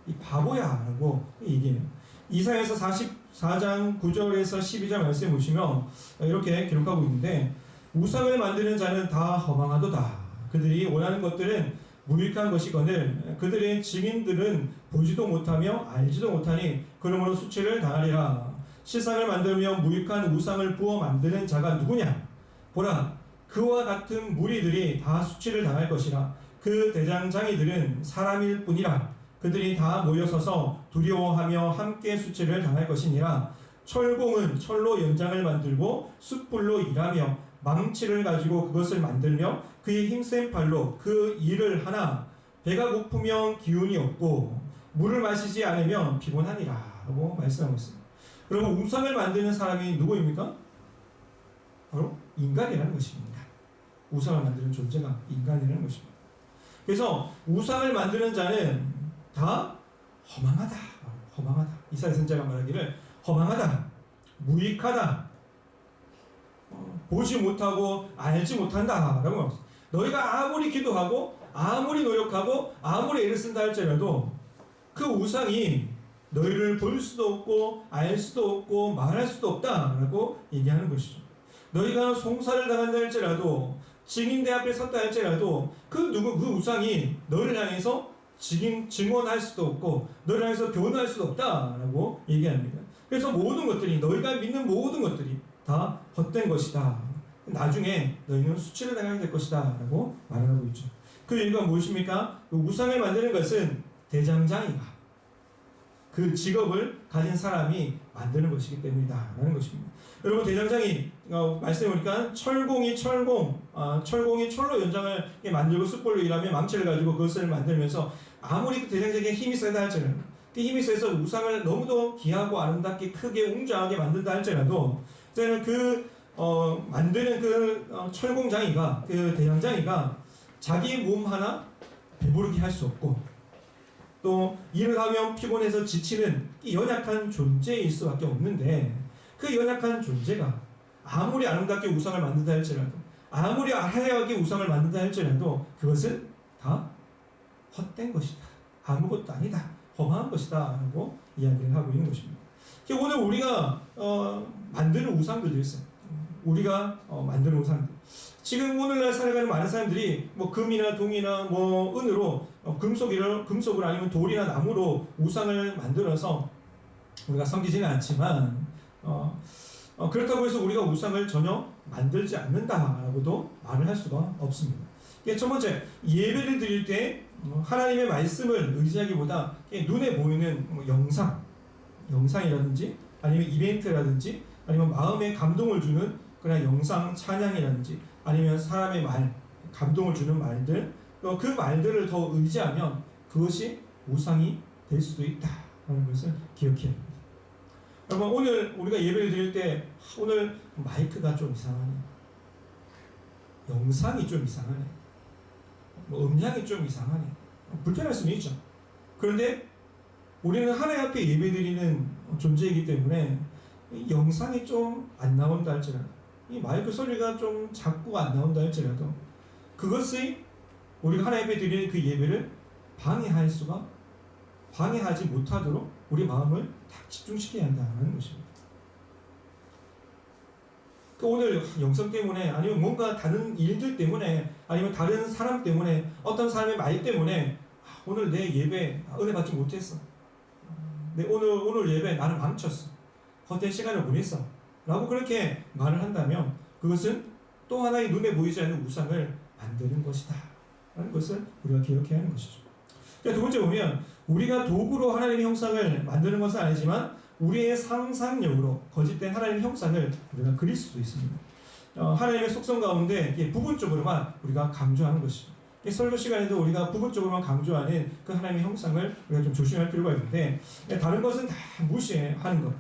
A: 이 바보야 라고 얘기해요. 이사야서 44장 9절에서 12절 말씀해 보시면 이렇게 기록하고 있는데, 우상을 만드는 자는 다 허망하도다. 그들이 원하는 것들은 무익한 것이거늘 그들의 증인들은 보지도 못하며 알지도 못하니 그러므로 수치를 당하리라. 실상을 만들며 무익한 우상을 부어 만드는 자가 누구냐? 보라, 그와 같은 무리들이 다 수치를 당할 것이라. 그 대장장이들은 사람일 뿐이라. 그들이 다 모여서서 두려워하며 함께 수치를 당할 것이니라. 철공은 철로 연장을 만들고 숯불로 일하며 망치를 가지고 그것을 만들며 그의 힘센 팔로 그 일을 하나 배가 고프면 기운이 없고 물을 마시지 않으면 피곤하니라 라고 말씀하고 있습니다. 여러분, 우상을 만드는 사람이 누구입니까? 바로 인간이라는 것입니다. 우상을 만드는 존재가 인간이라는 것입니다. 그래서 우상을 만드는 자는 다 허망하다. 허망하다. 이사야 선지자가 말하기를 허망하다. 무익하다. 보지 못하고 알지 못한다. 라고 말합니다. 너희가 아무리 기도하고 아무리 노력하고 아무리 애를 쓴다 할지라도 그 우상이 너희를 볼 수도 없고 알 수도 없고 말할 수도 없다라고 얘기하는 것이죠. 너희가 송사를 당한다 할지라도 증인대 앞에 섰다 할지라도 그 우상이 너를 향해서 증언할 수도 없고 너를 향해서 변호할 수도 없다라고 얘기합니다. 그래서 모든 것들이 너희가 믿는 모든 것들이 다 헛된 것이다. 나중에 너희는 수치를 당하게 될 것이다 라고 말하고 있죠. 그 이유가 무엇입니까? 그 우상을 만드는 것은 대장장이가 그 직업을 가진 사람이 만드는 것이기 때문이다 라는 것입니다. 여러분, 대장장이 말씀해보니까 철공이 철로 연장을 만들고 숯불로 일하며 망치를 가지고 그것을 만들면서 아무리 그 대장장이의 힘이 세다 할지라도 그 힘이 세서 우상을 너무도 귀하고 아름답게 크게 웅장하게 만든다 할지라도 저는 만드는 철공장이가 그 대장장이가 자기 몸 하나 배부르게 할 수 없고 또 일을 하면 피곤해서 지치는 이 연약한 존재일 수밖에 없는데 그 연약한 존재가 아무리 아름답게 우상을 만든다 할지라도 아무리 화려하게 우상을 만든다 할지라도 그것은 다 헛된 것이다. 아무것도 아니다. 험한 것이다 라고 이야기를 하고 있는 것입니다. 오늘 우리가 만드는 우상들도 있어요. 우리가 만드는 우상들. 지금 오늘날 살아가는 많은 사람들이 뭐 금이나 동이나 뭐 은으로 금속으로 아니면 돌이나 나무로 우상을 만들어서 우리가 섬기지는 않지만 그렇다고 해서 우리가 우상을 전혀 만들지 않는다라고도 말을 할 수가 없습니다. 첫 번째, 예배를 드릴 때 하나님의 말씀을 의지하기보다 눈에 보이는 영상이라든지 아니면 이벤트라든지 아니면 마음에 감동을 주는 그런 영상 찬양이라든지 아니면 사람의 말, 감동을 주는 말들, 그 말들을 더 의지하면 그것이 우상이 될 수도 있다라는 것을 기억해야 합니다. 여러분, 오늘 우리가 예배를 드릴 때 오늘 마이크가 좀 이상하네, 영상이 좀 이상하네, 음량이 좀 이상하네, 불편할 수는 있죠. 그런데 우리는 하나님 앞에 예배드리는 존재이기 때문에 이 영상이 좀 안 나온다 할지라도 이 마이크 소리가 좀 작고 안 나온다 할지라도 그것이 우리가 하나님 앞에 드리는 그 예배를 방해하지 못하도록 우리 마음을 딱 집중시켜야 한다는 것입니다. 오늘 영성 때문에 아니면 뭔가 다른 일들 때문에 아니면 다른 사람 때문에 어떤 사람의 말 때문에 오늘 내 예배 은혜 받지 못했어, 오늘 예배 나는 망쳤어, 헛된 시간을 보냈어 라고 그렇게 말을 한다면 그것은 또 하나의 눈에 보이지 않는 우상을 만드는 것이다 라는 것을 우리가 기억해야 하는 것이죠. 두 번째 보면 우리가 도구로 하나님의 형상을 만드는 것은 아니지만 우리의 상상력으로 거짓된 하나님의 형상을 우리가 그릴 수도 있습니다. 하나님의 속성 가운데 부분적으로만 우리가 강조하는 것이죠. 설교 시간에도 우리가 부분적으로만 강조하는 그 하나님의 형상을 우리가 좀 조심할 필요가 있는데 다른 것은 다 무시하는 것,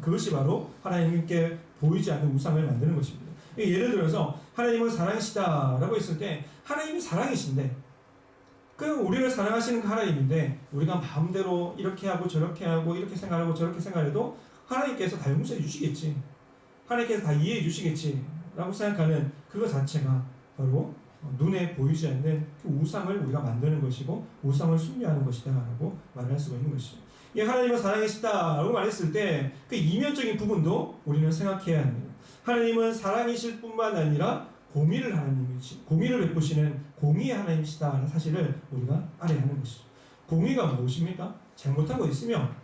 A: 그것이 바로 하나님께 보이지 않는 우상을 만드는 것입니다. 예를 들어서 하나님은 사랑이시다 라고 했을 때 하나님이 사랑이신데 그 우리를 사랑하시는 그 하나님인데 우리가 마음대로 이렇게 하고 저렇게 하고 이렇게 생각하고 저렇게 생각해도 하나님께서 다 용서해 주시겠지, 하나님께서 다 이해해 주시겠지 라고 생각하는 그거 자체가 바로 눈에 보이지 않는 그 우상을 우리가 만드는 것이고 우상을 숭배하는 것이다 라고 말할 수가 있는 것이죠. 하나님은 사랑이시다 라고 말했을 때 그 이면적인 부분도 우리는 생각해야 합니다. 하나님은 사랑이실 뿐만 아니라 공의를 베푸시는 공의의 하나님이시다는 사실을 우리가 알아야 하는 것이죠. 공의가 무엇입니까? 잘못한 거 있으면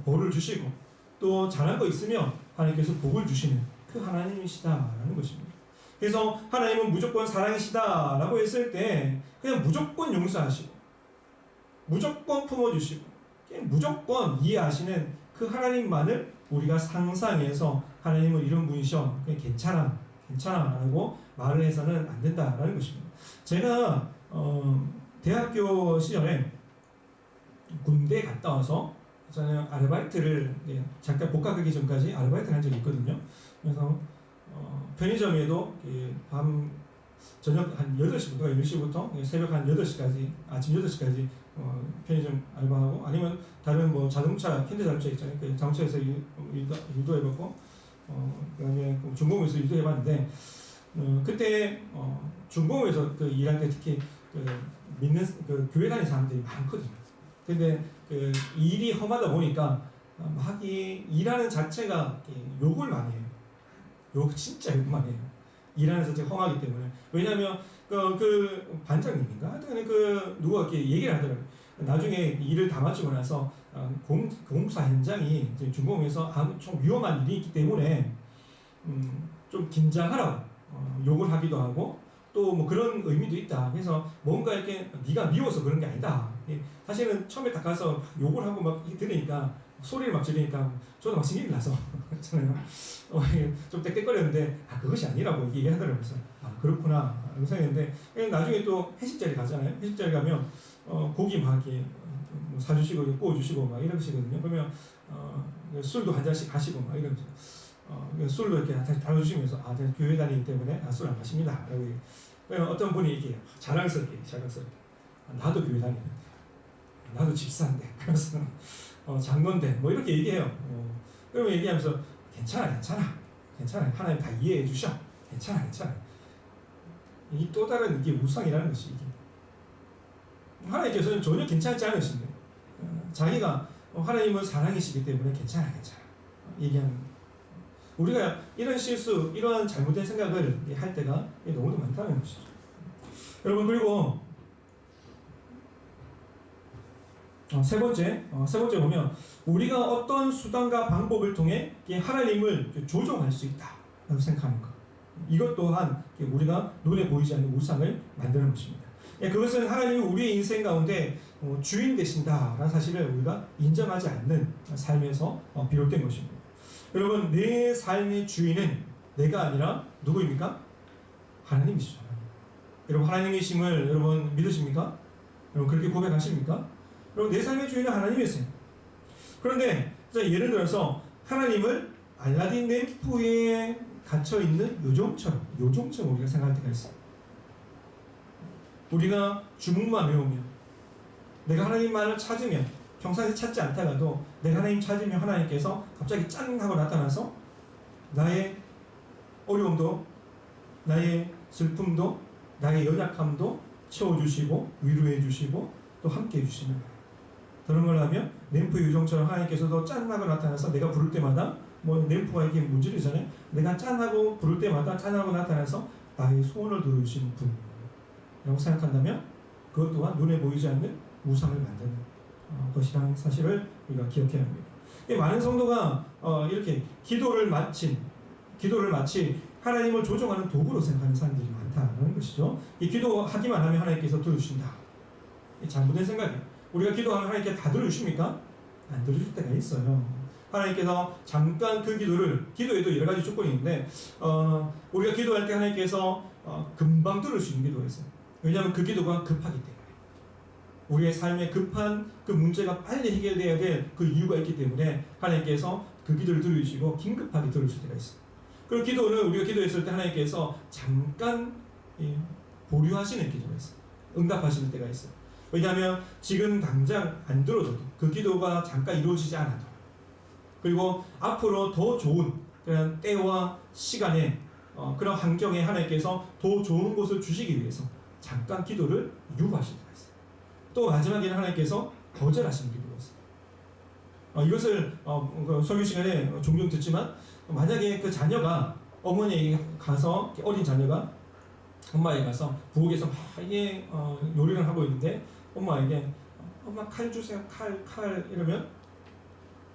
A: 벌을 주시고 또 잘한 거 있으면 하나님께서 복을 주시는 그 하나님이시다라는 것입니다. 그래서 하나님은 무조건 사랑이시다라고 했을 때 그냥 무조건 용서하시고 무조건 품어주시고 무조건 이해하시는 그 하나님만을 우리가 상상해서 하나님은 이런 분이셔, 괜찮아 라고 말을 해서는 안 된다라는 것입니다. 제가 대학교 시절에 군대 갔다 와서 저는 아르바이트를 잠깐 복학하기 전까지 아르바이트를 한 적이 있거든요. 그래서 편의점에도 밤 저녁 한 8시부터 10시부터 새벽 한 8시까지 아침 8시까지 편의점 알바하고 아니면 다른 뭐 자동차 현대 자동차 있잖아요. 그 자동차에서 일도 해봤고 그다음에 중공업에서 일도 해봤는데 그때 중공업에서 그 일할 때 특히 그 믿는 그 교회 다니는 사람들이 많거든요. 근데 그 일이 험하다 보니까 막 일하는 자체가 욕을 많이 해요. 욕 진짜 욕 많이 해요. 일하는 자체가 험하기 때문에. 왜냐하면 그 반장님인가 하여튼 그 누가 이렇게 얘기를 하더라고요. 나중에 일을 다 마치고 나서 공사 현장이 이제 중공에서 좀 위험한 일이 있기 때문에 좀 긴장하라고 욕을 하기도 하고 또 뭐 그런 의미도 있다. 그래서 뭔가 이렇게 네가 미워서 그런 게 아니다. 사실은 처음에 딱 가서 욕을 하고 막 들으니까 소리를 막 지르니까 저도 막 신경이 나서 좀 떽떽거렸는데 그것이 아니라고 얘기하더라고요. 그래서 그렇구나 라고 생각했는데 나중에 또 회식 자리 가잖아요. 회식 자리 가면 고기 막 이렇게 사주시고 구워주시고 막 이러시거든요. 그러면 술도 한 잔씩 하시고 막 이러면서 술도 이렇게 다뤄주시면서 제가 교회 다니기 때문에 술 안 마십니다. 라고 어떤 분이 얘기해요. 자랑스럽게 나도 교회 다니는데 나도 집사인데 그래서 장로인데 뭐 이렇게 얘기해요. 그러면 얘기하면서 괜찮아 하나님 다 이해해 주셔. 괜찮아 이 또 다른 이게 우상이라는 것이 이게 하나님께서는 전혀 괜찮지 않으신데 자기가 하나님은 사랑이시기 때문에 괜찮아 얘기하는 우리가 이런 실수, 이런 잘못된 생각을 할 때가 너무도 많다는 것이죠. 여러분 그리고 세 번째 보면 우리가 어떤 수단과 방법을 통해 하나님을 조종할 수 있다라고 생각하는 것. 이것 또한 우리가 눈에 보이지 않는 우상을 만드는 것입니다. 그것은 하나님이 우리의 인생 가운데 주인 되신다라는 사실을 우리가 인정하지 않는 삶에서 비롯된 것입니다. 여러분 내 삶의 주인은 내가 아니라 누구입니까? 하나님이시죠. 여러분 하나님이심을 여러분 믿으십니까? 여러분 그렇게 고백하십니까? 여러분 내 삶의 주인은 하나님이었어요. 그런데 예를 들어서 하나님을 알라딘 램프에 갇혀있는 요정처럼 우리가 생각할 때가 있어요. 우리가 주문만 외우면 내가 하나님만을 찾으면 평상시 찾지 않다가도 내가 하나님 찾으면 하나님께서 갑자기 짠 하고 나타나서 나의 어려움도 나의 슬픔도 나의 연약함도 채워주시고 위로해 주시고 또 함께 해주시는 거예요. 그런 걸 하면 램프 요정처럼 하나님께서도 짠 하고 나타나서 내가 부를 때마다 뭐 램프가 이렇게 문지르잖아요. 내가 짠 하고 부를 때마다 짠 하고 나타나서 나의 소원을 들어주시는 분이라고 생각한다면 그것 또한 눈에 보이지 않는 우상을 만드는 것이라는 사실을 우리가 기억해야 합니다. 많은 성도가 이렇게 기도를 마치 하나님을 조종하는 도구로 생각하는 사람들이 많다는 것이죠. 이 기도하기만 하면 하나님께서 들어주신다. 잘못된 생각이에요. 우리가 기도하면 하나님께 다 들어주십니까? 안 들어줄 때가 있어요. 하나님께서 잠깐 그 기도에도 여러 가지 조건이 있는데 우리가 기도할 때 하나님께서 금방 들어주시는 기도가 있어요. 왜냐하면 그 기도가 급하기 때문에. 우리의 삶에 급한 그 문제가 빨리 해결돼야 될 그 이유가 있기 때문에 하나님께서 그 기도를 들어주시고 긴급하게 들어주실 때가 있어요. 그리고 기도는 우리가 기도했을 때 하나님께서 잠깐 보류하시는 기도가 있어요. 응답하시는 때가 있어요. 왜냐하면 지금 당장 안 들어줘도 그 기도가 잠깐 이루어지지 않아도 그리고 앞으로 더 좋은 그런 때와 시간에 그런 환경에 하나님께서 더 좋은 곳을 주시기 위해서 잠깐 기도를 유보하실 때가 있어요. 또 마지막에는 하나님께서 거절하시는 기도가 있어요. 이것을 설교 시간에 종종 듣지만 만약에 그 자녀가 어머니에게 가서 어린 자녀가 엄마에게 가서 부엌에서 막 이게 요리를 하고 있는데 엄마에게 엄마 칼 주세요 칼 이러면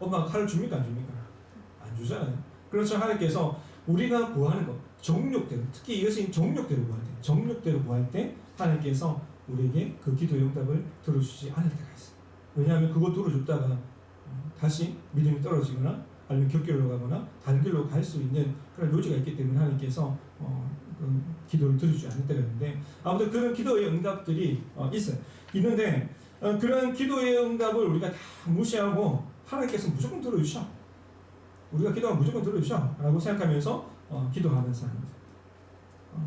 A: 엄마가 칼을 줍니까 안 줍니까? 안 주잖아요. 그렇죠. 하나님께서 우리가 구하는 것 정욕대로 특히 이것이 정욕대로 구할 때 하나님께서 우리에게 그 기도의 응답을 들어주지 않을 때가 있어요. 왜냐하면 그거 들어줬다가 다시 믿음이 떨어지거나 아니면 격결로 가거나 다른 길로 갈 수 있는 그런 요지가 있기 때문에 하나님께서 기도를 들어주지 않을 때가 있는데 아무튼 그런 기도의 응답들이 있어요. 있는데 그런 기도의 응답을 우리가 다 무시하고 하나님께서 무조건 들어주셔. 우리가 기도하면 무조건 들어주셔 라고 생각하면서 기도하는 사람입니다.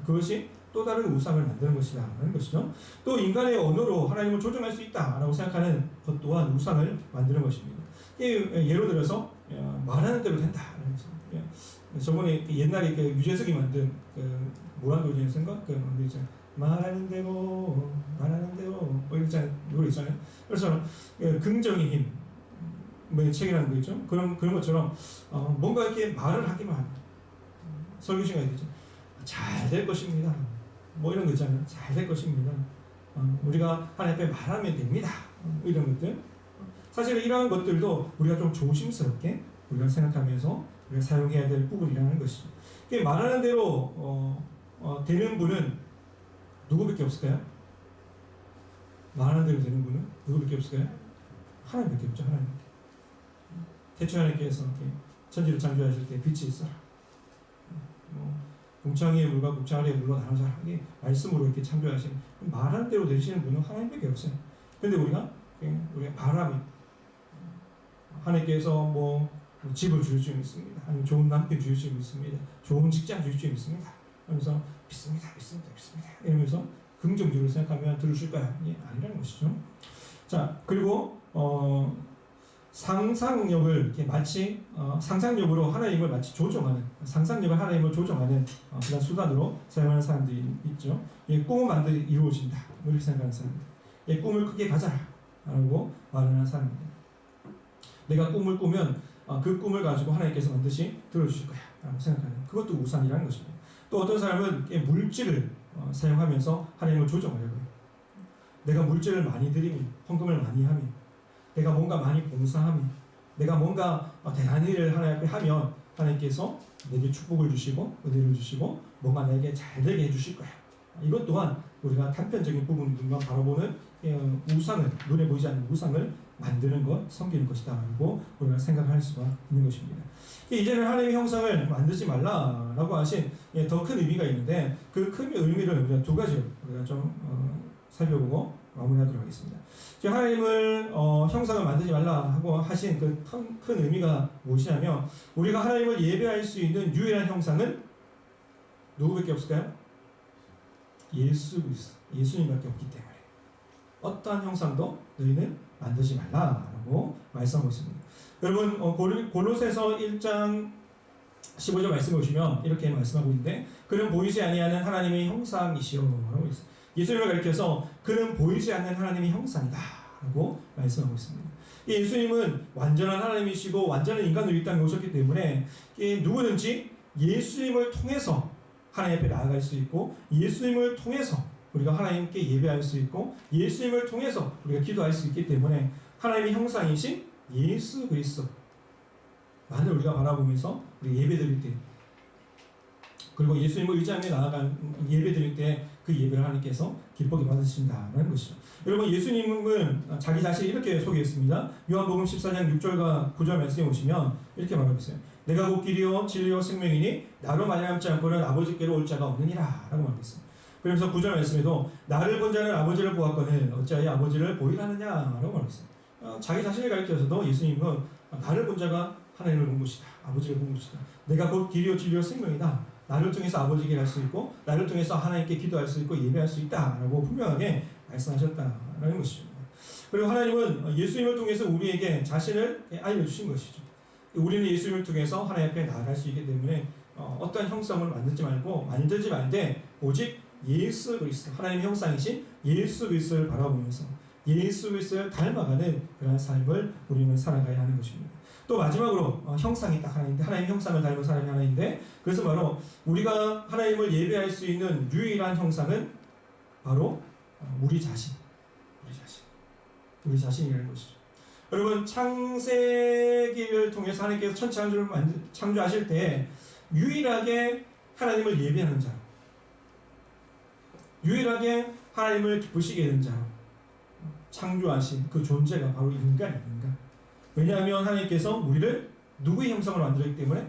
A: 그것이 또 다른 우상을 만드는 것이다 라는 것이죠. 또 인간의 언어로 하나님을 조정할 수 있다 라고 생각하는 것 또한 우상을 만드는 것입니다. 예로 들어서 말하는 대로 된다 라는 거죠. 저번에 옛날에 그 유재석이 만든 그 무한도전에서인가 그 있잖아요. 말하는 대로 뭐 이렇게 노래 있잖아요. 그래서 긍정의 힘 뭐 책이라는 거 있죠. 그런 것처럼 뭔가 이렇게 말을 하기만 하면 설교 시간이 되죠. 잘 될 것입니다. 뭐 이런 거 있잖아요. 잘 될 것입니다. 우리가 하나님 앞에 말하면 됩니다. 이런 것들. 사실 이러한 것들도 우리가 좀 조심스럽게 우리가 생각하면서 우리가 사용해야 될 부분이라는 것이죠. 말하는 대로 되는 분은 누구밖에 없을까요? 말하는 대로 되는 분은 누구밖에 없을까요? 하나님밖에 없죠. 하나님밖에. 태초 하나님께서 천지를 창조하실 때 빛이 있어라. 궁창의 물과 궁창의 물로 나눠서 하게 말씀으로 이렇게 창조하신 말하는 대로 되시는 분은 하나님밖에 없어요. 근데 우리가 바람이 하나님께서 뭐 집을 주실 줄 믿습니다. 아니면 좋은 남편 주실 줄 믿습니다. 좋은 직장 주실 줄 믿습니다. 하면서 믿습니다. 이러면서 긍정적으로 생각하면 들으실까요? 아니라는 것이죠. 자, 그리고 상상력을 이렇게 마치 상상력으로 하나님을 마치 조종하는 상상력을 하나님을 조종하는 그런 수단으로 사용하는 사람들이 있죠. 꿈을 만들어 이루어진다. 이렇게 생각하는 사람들. 꿈을 크게 가져라라고 말하는 사람들. 내가 꿈을 꾸면 그 꿈을 가지고 하나님께서 반드시 들어주실 거야 라고 생각하는 그것도 우상이라는 것입니다. 또 어떤 사람은 물질을 사용하면서 하나님을 조정하려고 해요. 내가 물질을 많이 드리면 헌금을 많이 하면 내가 뭔가 많이 봉사하면 내가 뭔가 대단한 일을 하나님 앞에 하면 하나님께서 내게 축복을 주시고 은혜를 주시고 뭔가 내게 잘 되게 해주실 거야. 이것 또한 우리가 단편적인 부분들만 바라보는 우상을 눈에 보이지 않는 우상을 만드는 것, 섬기는 것이다 라고 우리가 생각할 수가 있는 것입니다. 이제는 하나님의 형상을 만들지 말라라고 하신 더 큰 의미가 있는데 그 큰 의미를 우리가 두 가지로 우리가 좀 살펴보고 마무리하도록 하겠습니다. 하나님을 형상을 만들지 말라 하고 하신 그 큰 의미가 무엇이냐면 우리가 하나님을 예배할 수 있는 유일한 형상은 누구밖에 없을까요? 예수 그리스도, 예수님밖에 없기 때문에 어떠한 형상도 너희는 만들지 말라라고 말씀하고 있습니다. 여러분 골로새서 1장 15절 말씀 보시면 이렇게 말씀하고 있는데 그는 보이지 아니하는 하나님의 형상이시오 라고 있어요. 예수님을 가리켜서 그는 보이지 않는 하나님의 형상이다 라고 말씀하고 있습니다. 예수님은 완전한 하나님이시고 완전한 인간으로 이 땅에 오셨기 때문에 누구든지 예수님을 통해서 하나님 앞에 나아갈 수 있고 예수님을 통해서 우리가 하나님께 예배할 수 있고 예수님을 통해서 우리가 기도할 수 있기 때문에 하나님의 형상이신 예수 그리스도만을 우리가 바라보면서 우리 예배드릴 때 그리고 예수님을 의지하며 나아간 예배드릴 때 그 예배를 하나님께서 기쁘게 받으신다는 것이죠. 여러분 예수님은 자기 자신을 이렇게 소개했습니다. 요한복음 14장 6절과 9절 말씀에 보시면 이렇게 말하고 있어요. 내가 곧 길이요 진리요 생명이니 나로 말미암지 않고는 아버지께로 올 자가 없느니라 라고 말하고 있습니다. 그러면서 9절 말씀에도 나를 본 자는 아버지를 보았거늘 어찌하여 아버지를 보이라느냐 라고 말하고 있어요. 자기 자신을 가리켜서도 예수님은 나를 본 자가 하나님을 본 것이다. 아버지를 본 것이다. 내가 곧 길이요 진리요 생명이다. 나를 통해서 아버지에게 갈 수 있고 나를 통해서 하나님께 기도할 수 있고 예배할 수 있다라고 분명하게 말씀하셨다라는 것입니다. 그리고 하나님은 예수님을 통해서 우리에게 자신을 알려주신 것이죠. 우리는 예수님을 통해서 하나님 앞에 나아갈 수 있기 때문에 어떤 형상을 만들지 말되 오직 예수 그리스도 하나님의 형상이신 예수 그리스도를 바라보면서 예수 그리스도를 닮아가는 그런 삶을 우리는 살아가야 하는 것입니다. 또 마지막으로 형상이 딱 하나인데 하나님의 형상을 닮은 사람이 하나인데 그것은 바로 우리가 하나님을 예배할 수 있는 유일한 형상은 바로 우리 자신이라는 것이죠. 여러분 창세기를 통해서 하나님께서 천지창조를 창조하실 때 유일하게 하나님을 예배하는 자, 유일하게 하나님을 기쁘시게 하는 자, 창조하신 그 존재가 바로 인간입니다. 왜냐하면 하나님께서 우리를 누구의 형상으로 만들었기 때문에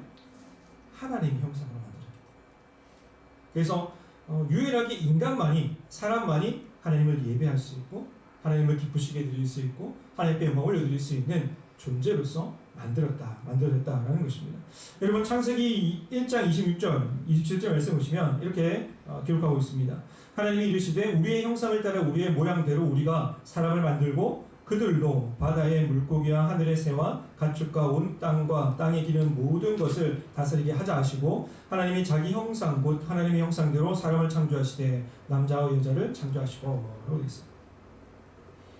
A: 하나님의 형상으로 만들었기 때문에 그래서 유일하게 인간만이, 사람만이 하나님을 예배할 수 있고 하나님을 기쁘시게 드릴 수 있고 하나님께 영광 올려드릴 수 있는 존재로서 만들어졌다라는 것입니다. 여러분 창세기 1장 26절, 27절 말씀 보시면 이렇게 기록하고 있습니다. 하나님이 이르시되 우리의 형상을 따라 우리의 모양대로 우리가 사람을 만들고 그들로 바다의 물고기와 하늘의 새와 가축과 온 땅과 땅에 기는 모든 것을 다스리게 하자 하시고 하나님이 자기 형상 곧 하나님의 형상대로 사람을 창조하시되 남자와 여자를 창조하시고 라고 되어 있습니다.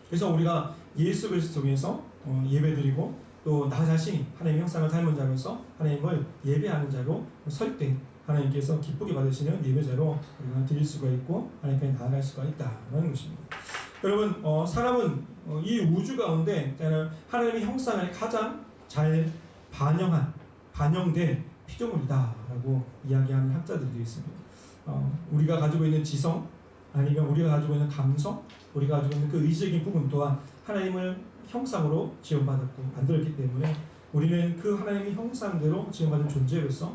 A: 그래서 우리가 예수 그리스도 통해서 예배드리고 또 나 자신이 하나님의 형상을 닮은 자로서 하나님을 예배하는 자로 설 때 하나님께서 기쁘게 받으시는 예배자로 우리가 드릴 수가 있고 하나님께 나아갈 수가 있다는 것입니다. 여러분 사람은 이 우주 가운데 하나님의 형상을 가장 잘 반영된 피조물이다라고 이야기하는 학자들도 있습니다. 우리가 가지고 있는 지성 아니면 우리가 가지고 있는 감성, 우리가 가지고 있는 그 의식적인 부분 또한 하나님을 형상으로 지원받았고 만들었기 때문에 우리는 그 하나님의 형상대로 지원받은 존재로서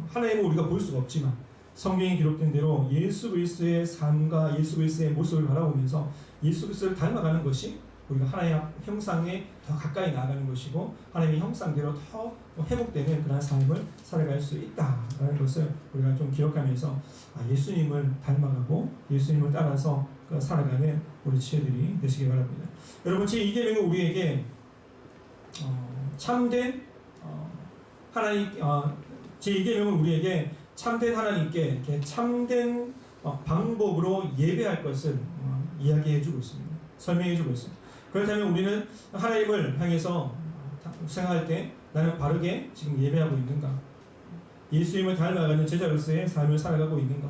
A: 하나님을 우리가 볼 수가 없지만 성경에 기록된 대로 예수 그리스도의 삶과 예수 그리스도의 모습을 바라보면서 예수 그리스도를 닮아가는 것이 우리가 하나님의 형상에 더 가까이 나아가는 것이고 하나님의 형상대로 더 회복되는 그런 삶을 살아갈 수 있다라는 것을 우리가 좀 기억하면서 예수님을 닮아가고 예수님을 따라서 살아가는 우리 지혜들이 되시기 바랍니다. 여러분 제2계명은 우리에게 참된 하나님 제2계명은 우리에게 참된 하나님께 참된 방법으로 예배할 것을 이야기해주고 있습니다. 설명해주고 있습니다. 그렇다면 우리는 하나님을 향해서 생각할 때 나는 바르게 지금 예배하고 있는가? 예수님을 닮아가는 제자로서의 삶을 살아가고 있는가?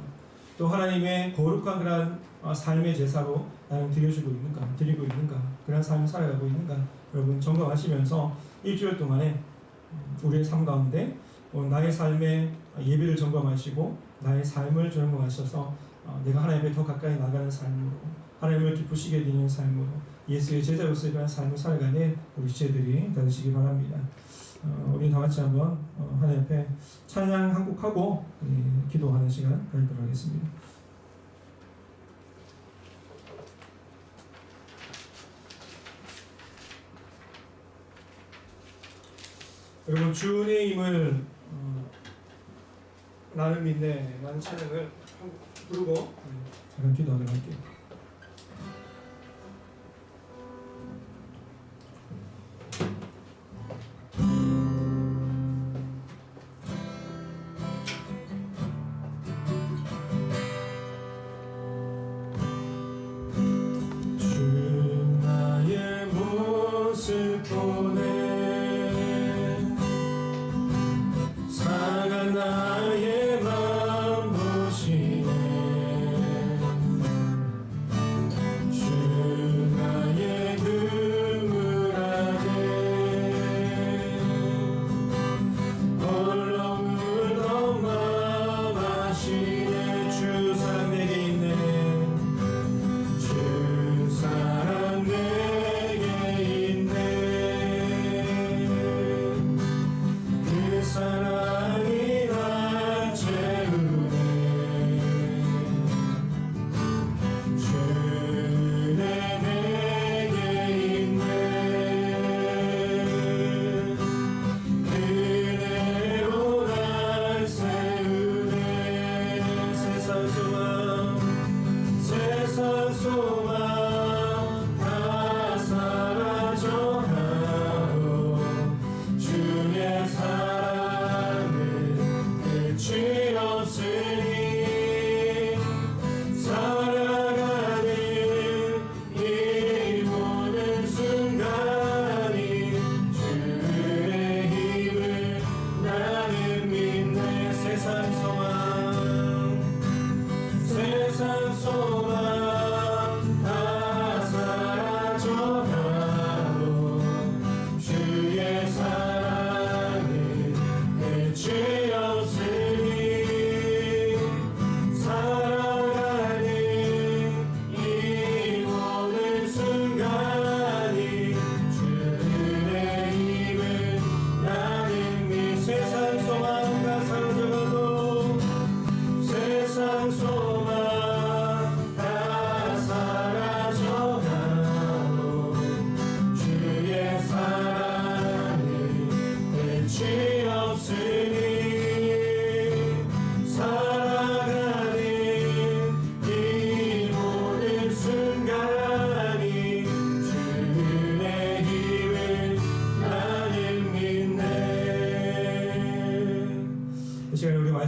A: 또 하나님의 거룩한 그런 삶의 제사로 나는 드리고 있는가? 그런 삶을 살아가고 있는가? 여러분 점검하시면서 일주일 동안에 우리의 삶 가운데 나의 삶의 예배를 점검하시고 나의 삶을 점검하셔서 내가 하나님께 더 가까이 나가는 삶으로 하나님을 기쁘시게 되는 삶으로 예수의 제자로서의 그런 삶을 살아가는 우리 지혜들이 되시기 바랍니다. 우리 다 같이 한번 하나님 앞에 찬양 한 곡 하고 기도하는 시간 가지도록 하겠습니다. 여러분 주의 힘을 나는 믿네 라는 찬양을 한 곡 부르고 잠깐 기도하도록 할게요.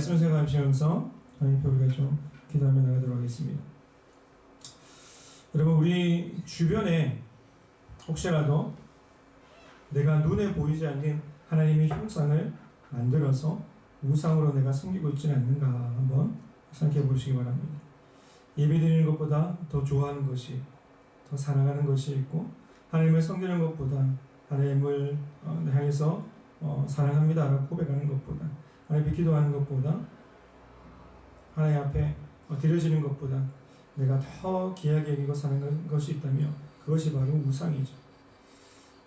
A: 말씀을 생각하시면서 하나님 앞에 우리가 좀 기도하며 나가도록 하겠습니다. 여러분, 우리 주변에 혹시라도 내가 눈에 보이지 않는 하나님의 형상을 만들어서 우상으로 내가 섬기고 있지는 않는가 한번 생각해 보시기 바랍니다. 예배드리는 것보다 더 좋아하는 것이, 더 사랑하는 것이 있고, 하나님을 섬기는 것보다, 하나님을 향해서 사랑합니다라고 고백하는 것보다, 하나님 앞에 기도하는 것보다, 하나님 앞에 드려지는 것보다 내가 더 귀하게 여기고 사는 것이 있다면 그것이 바로 우상이죠.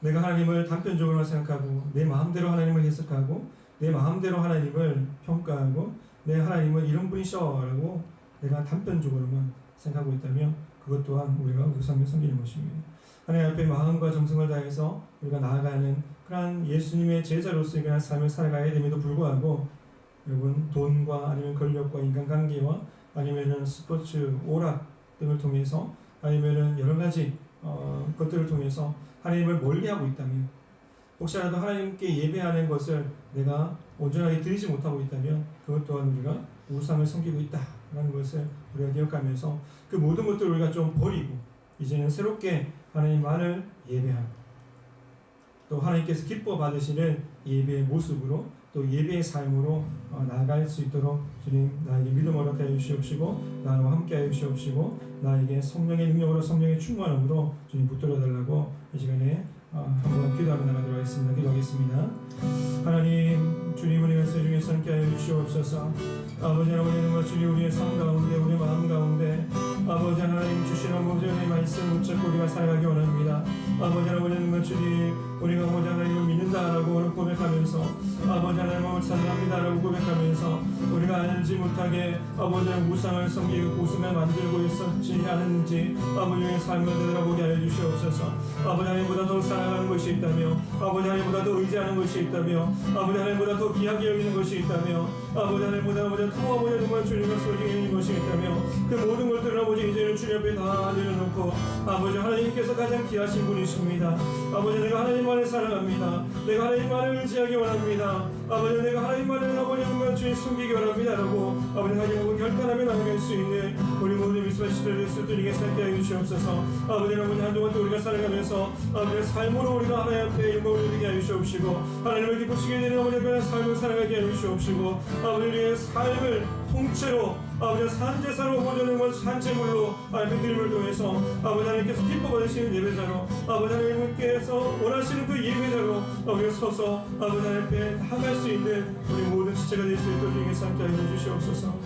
A: 내가 하나님을 단편적으로 생각하고 내 마음대로 하나님을 해석하고 내 마음대로 하나님을 평가하고 내 하나님은 이런 분이셔라고 내가 단편적으로만 생각하고 있다면 그것 또한 우리가 우상을 섬기는 것입니다. 하나님 앞에 마음과 정성을 다해서 우리가 나아가는 그러한 예수님의 제자로서의 그런 삶을 살아가야 됨에도 불구하고 여러분, 돈과 아니면 권력과 인간관계와 아니면은 스포츠, 오락 등을 통해서 아니면은 여러 가지 것들을 통해서 하나님을 멀리하고 있다면, 혹시라도 하나님께 예배하는 것을 내가 온전하게 드리지 못하고 있다면 그것 또한 우리가 우상을 섬기고 있다라는 것을 우리가 기억하면서 그 모든 것들을 우리가 좀 버리고 이제는 새롭게 하나님만을 예배하고 또 하나님께서 기뻐 받으시는 예배의 모습으로 또 예배의 삶으로 나아갈 수 있도록 주님 나에게 믿음 허락하여 주시옵시고 나와 함께하여 주시옵시고 나에게 성령의 능력으로 성령의 충만함으로 주님 붙들어 달라고 이 시간에 한번 기도하며 나가도록 하겠습니다. 기도하겠습니다. 하나님, 주님의 말씀 중에서 함께하여 주시옵소서. 아버지 하나님, 주님 우리의 삶 가운데 우리의 마음 가운데 아버지 하나님 주신 아버지의 말씀 붙잡고 우리가 살아가기 원합니다. 아버지 하나님, 주님 우리가 아버지 하나님을 믿는다라고 고백하면서 아버지 하나님을 사랑합니다라고 고백하면서 우리가 알지 못하게 아버지의 우상을 섬기고 우상을 만들고 있었지 않았는지 아버지의 삶을 되돌아보게 하여 주시옵소서. 아버지 하나님보다 더 사랑하는 것이 있다며 아버지 하나님보다 더 의지하는 것이 있다며 아버지 하나님보다 더 귀하게 여기는 것이 있다며 아버지 하나님보다 더 아버지 정말 주님과 소중히 여기는 것이 있다며 그 모든 것들을 아버지 이제는 주님 앞에 다 내려놓고 아버지 하나님께서 가장 귀하신 분이십니다. 아버지 내가 하나님만을 사랑합니다. 내가 하나님만을 의지하기 원합니다. 아버지 내가 하나님만을 아버지 정말 주님 숨기기 원합니다라고 아버지 하나님하고 결단하며 나아갈 수 있는 우리 모든 미스와 시대를 수 있도록 함께 하여 주시옵소서. 아버지 한동안 또 우리가 살아가면서 아버지 삶으로 우리가 하나님 앞에 영광을 드리게 하여 주시옵시고 하나님을 기쁘시게 되는 아버지의 삶을 살아가게 하여 주시옵시고 아버지 우리의 삶을 통째로 아버지 산제사로 보존하는 것 산제물로 하나님의 드림을 통해서 아버지 하나님께서 기뻐 받으시는 예배자로 아버지 하나님께서 원하시는 그 예배자로 아버지가 서서 아버지 하나님 앞에 나아갈 수 있는 우리 모든 지체가 될 수 있도록 주님께서 함께 하여 주시옵소서.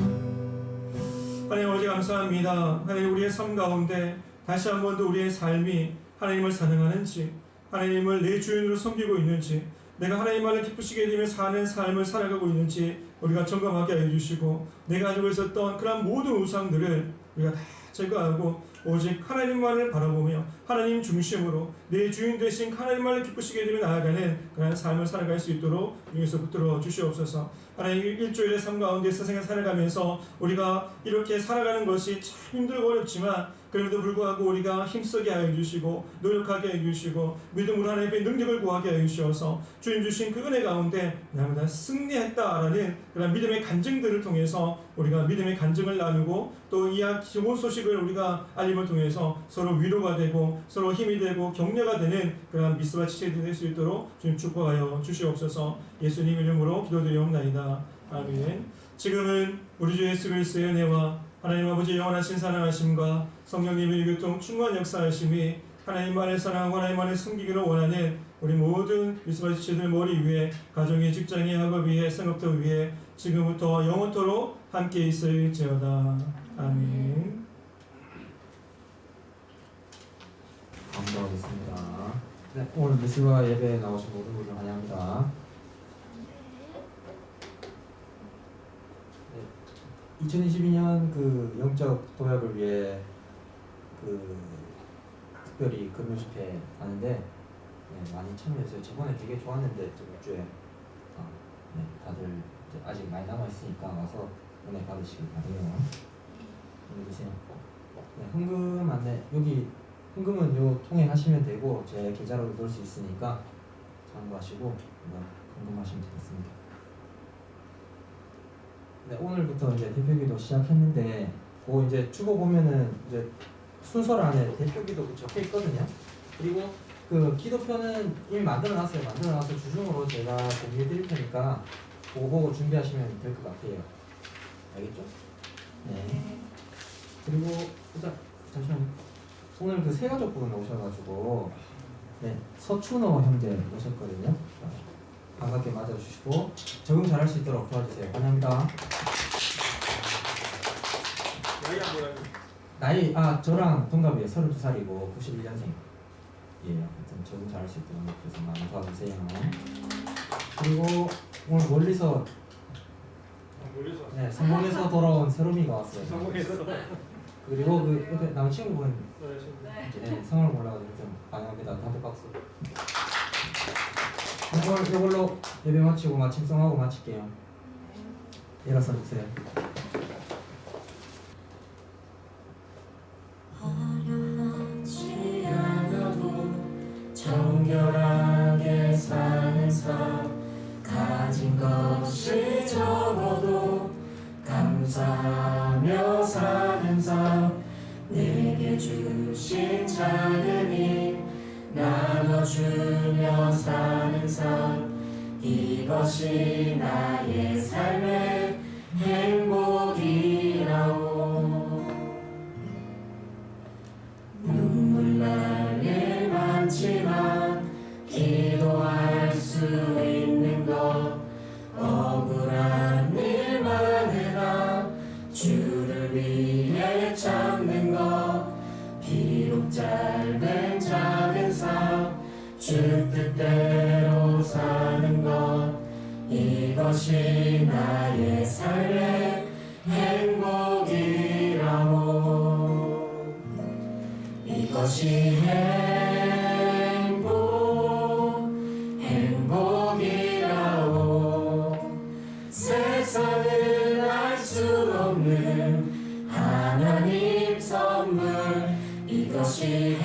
A: 하나님 아버지 감사합니다. 하나님 우리의 삶 가운데 다시 한 번 더 우리의 삶이 하나님을 사랑하는지 하나님을 내 주인으로 섬기고 있는지 내가 하나님만을 기쁘시게 되며 사는 삶을 살아가고 있는지 우리가 점검하게 하여 주시고 내가 가지고 있었던 그런 모든 우상들을 우리가 다 제거하고 오직 하나님만을 바라보며 하나님 중심으로 내 주인 되신 하나님만을 기쁘시게 되며 나아가는 그런 삶을 살아갈 수 있도록 주님께서 붙들어 주시옵소서. 하나님 일주일의 삶 가운데 세상에 살아가면서 우리가 이렇게 살아가는 것이 참 힘들고 어렵지만 그럼에도 불구하고 우리가 힘쓰게 하여 주시고 노력하게 해 주시고 믿음으로 하나님의 능력을 구하게 하여 주셔서 주님 주신 그 은혜 가운데 나보다 승리했다라는 그런 믿음의 간증들을 통해서 우리가 믿음의 간증을 나누고 또 이 좋은 소식을 우리가 알림을 통해서 서로 위로가 되고 서로 힘이 되고 격려가 되는 그런 미스와 지체들이 될 수 있도록 주님 축복하여 주시옵소서. 예수님 이름으로 기도드리옵나이다. 아멘. 지금은 우리 주 예수 그리스도의 은혜와 하나님 아버지 영원하신 사랑하심과 성령님의 교통 충만 역사하심이 하나님만을 사랑하고 하나님만을 섬기기를 원하는 우리 모든 미스바 지체들 머리 위에 가정의 직장의 학업 위에 생업터 위에 지금부터 영원토록 함께 있을지어다. 아멘.
B: 감사하겠습니다. 네, 오늘 미스바 예배에 나오신 모든 분들 환영합니다. 2022년 그 영적 도약을 위해 그 특별히 금요 집회 하는데 네, 많이 참여해서 저번에 되게 좋았는데 저번 주에 네, 다들 이제 아직 많이 남아 있으니까 와서 은혜 받으시길 바래요. 여기 계세요. 네, 헌금 안내 여기 헌금은 요 통에 하시면 되고 제 계좌로 넣을 수 있으니까 참고하시고 헌금하시면 되겠습니다. 네, 오늘부터 이제 대표기도 시작했는데 그거 이제 주고 보면은 이제 순서 안에 대표기도 적혀 있거든요. 그리고 그 기도표는 이미 만들어놨어요. 만들어놔서 주중으로 제가 공유해드릴 테니까 그거 보고 준비하시면 될 것 같아요. 알겠죠? 네. 그리고 일단 잠시만 오늘 그 세가족분 오셔가지고 네 서춘호 형제 오셨거든요. 자, 반갑게 맞아주시고 적응 잘할 수 있도록 도와주세요. 환영합니다. 나이 저랑 동갑이에요. 32살이고 91년생. 예, 하여튼 적응 잘할 수 있도록 그래서 많이 도와주세요. 그리고 오늘 멀리서 네 성공해서 돌아온 세롬이가 왔어요. 그리고 그 옆에 남은 친구분 네, 성을 몰라가지고 좀 반갑습니다. 다들 박수. 오늘 이걸로 예배 마치고 마침성하고 마칠게요. 일어서 주세요.
C: 화려하지 않아도 정결하게 사는 삶 가진 것이 적어도 감사하며 사는 삶 내게 주신 작은 힘 나눠주며 사는 삶 이것이 나의 삶의 행복이라오 눈물 날 일 많지만 기도할 수 있는 것 억울한 일 많으나 주를 위해 참는 것 비록 짧은 작은 삶 주 뜻대로 사는 것 이것이 나의 삶의 행복이라오 이것이 행복이라오 세상은 알 수 없는 하나님 선물 이것이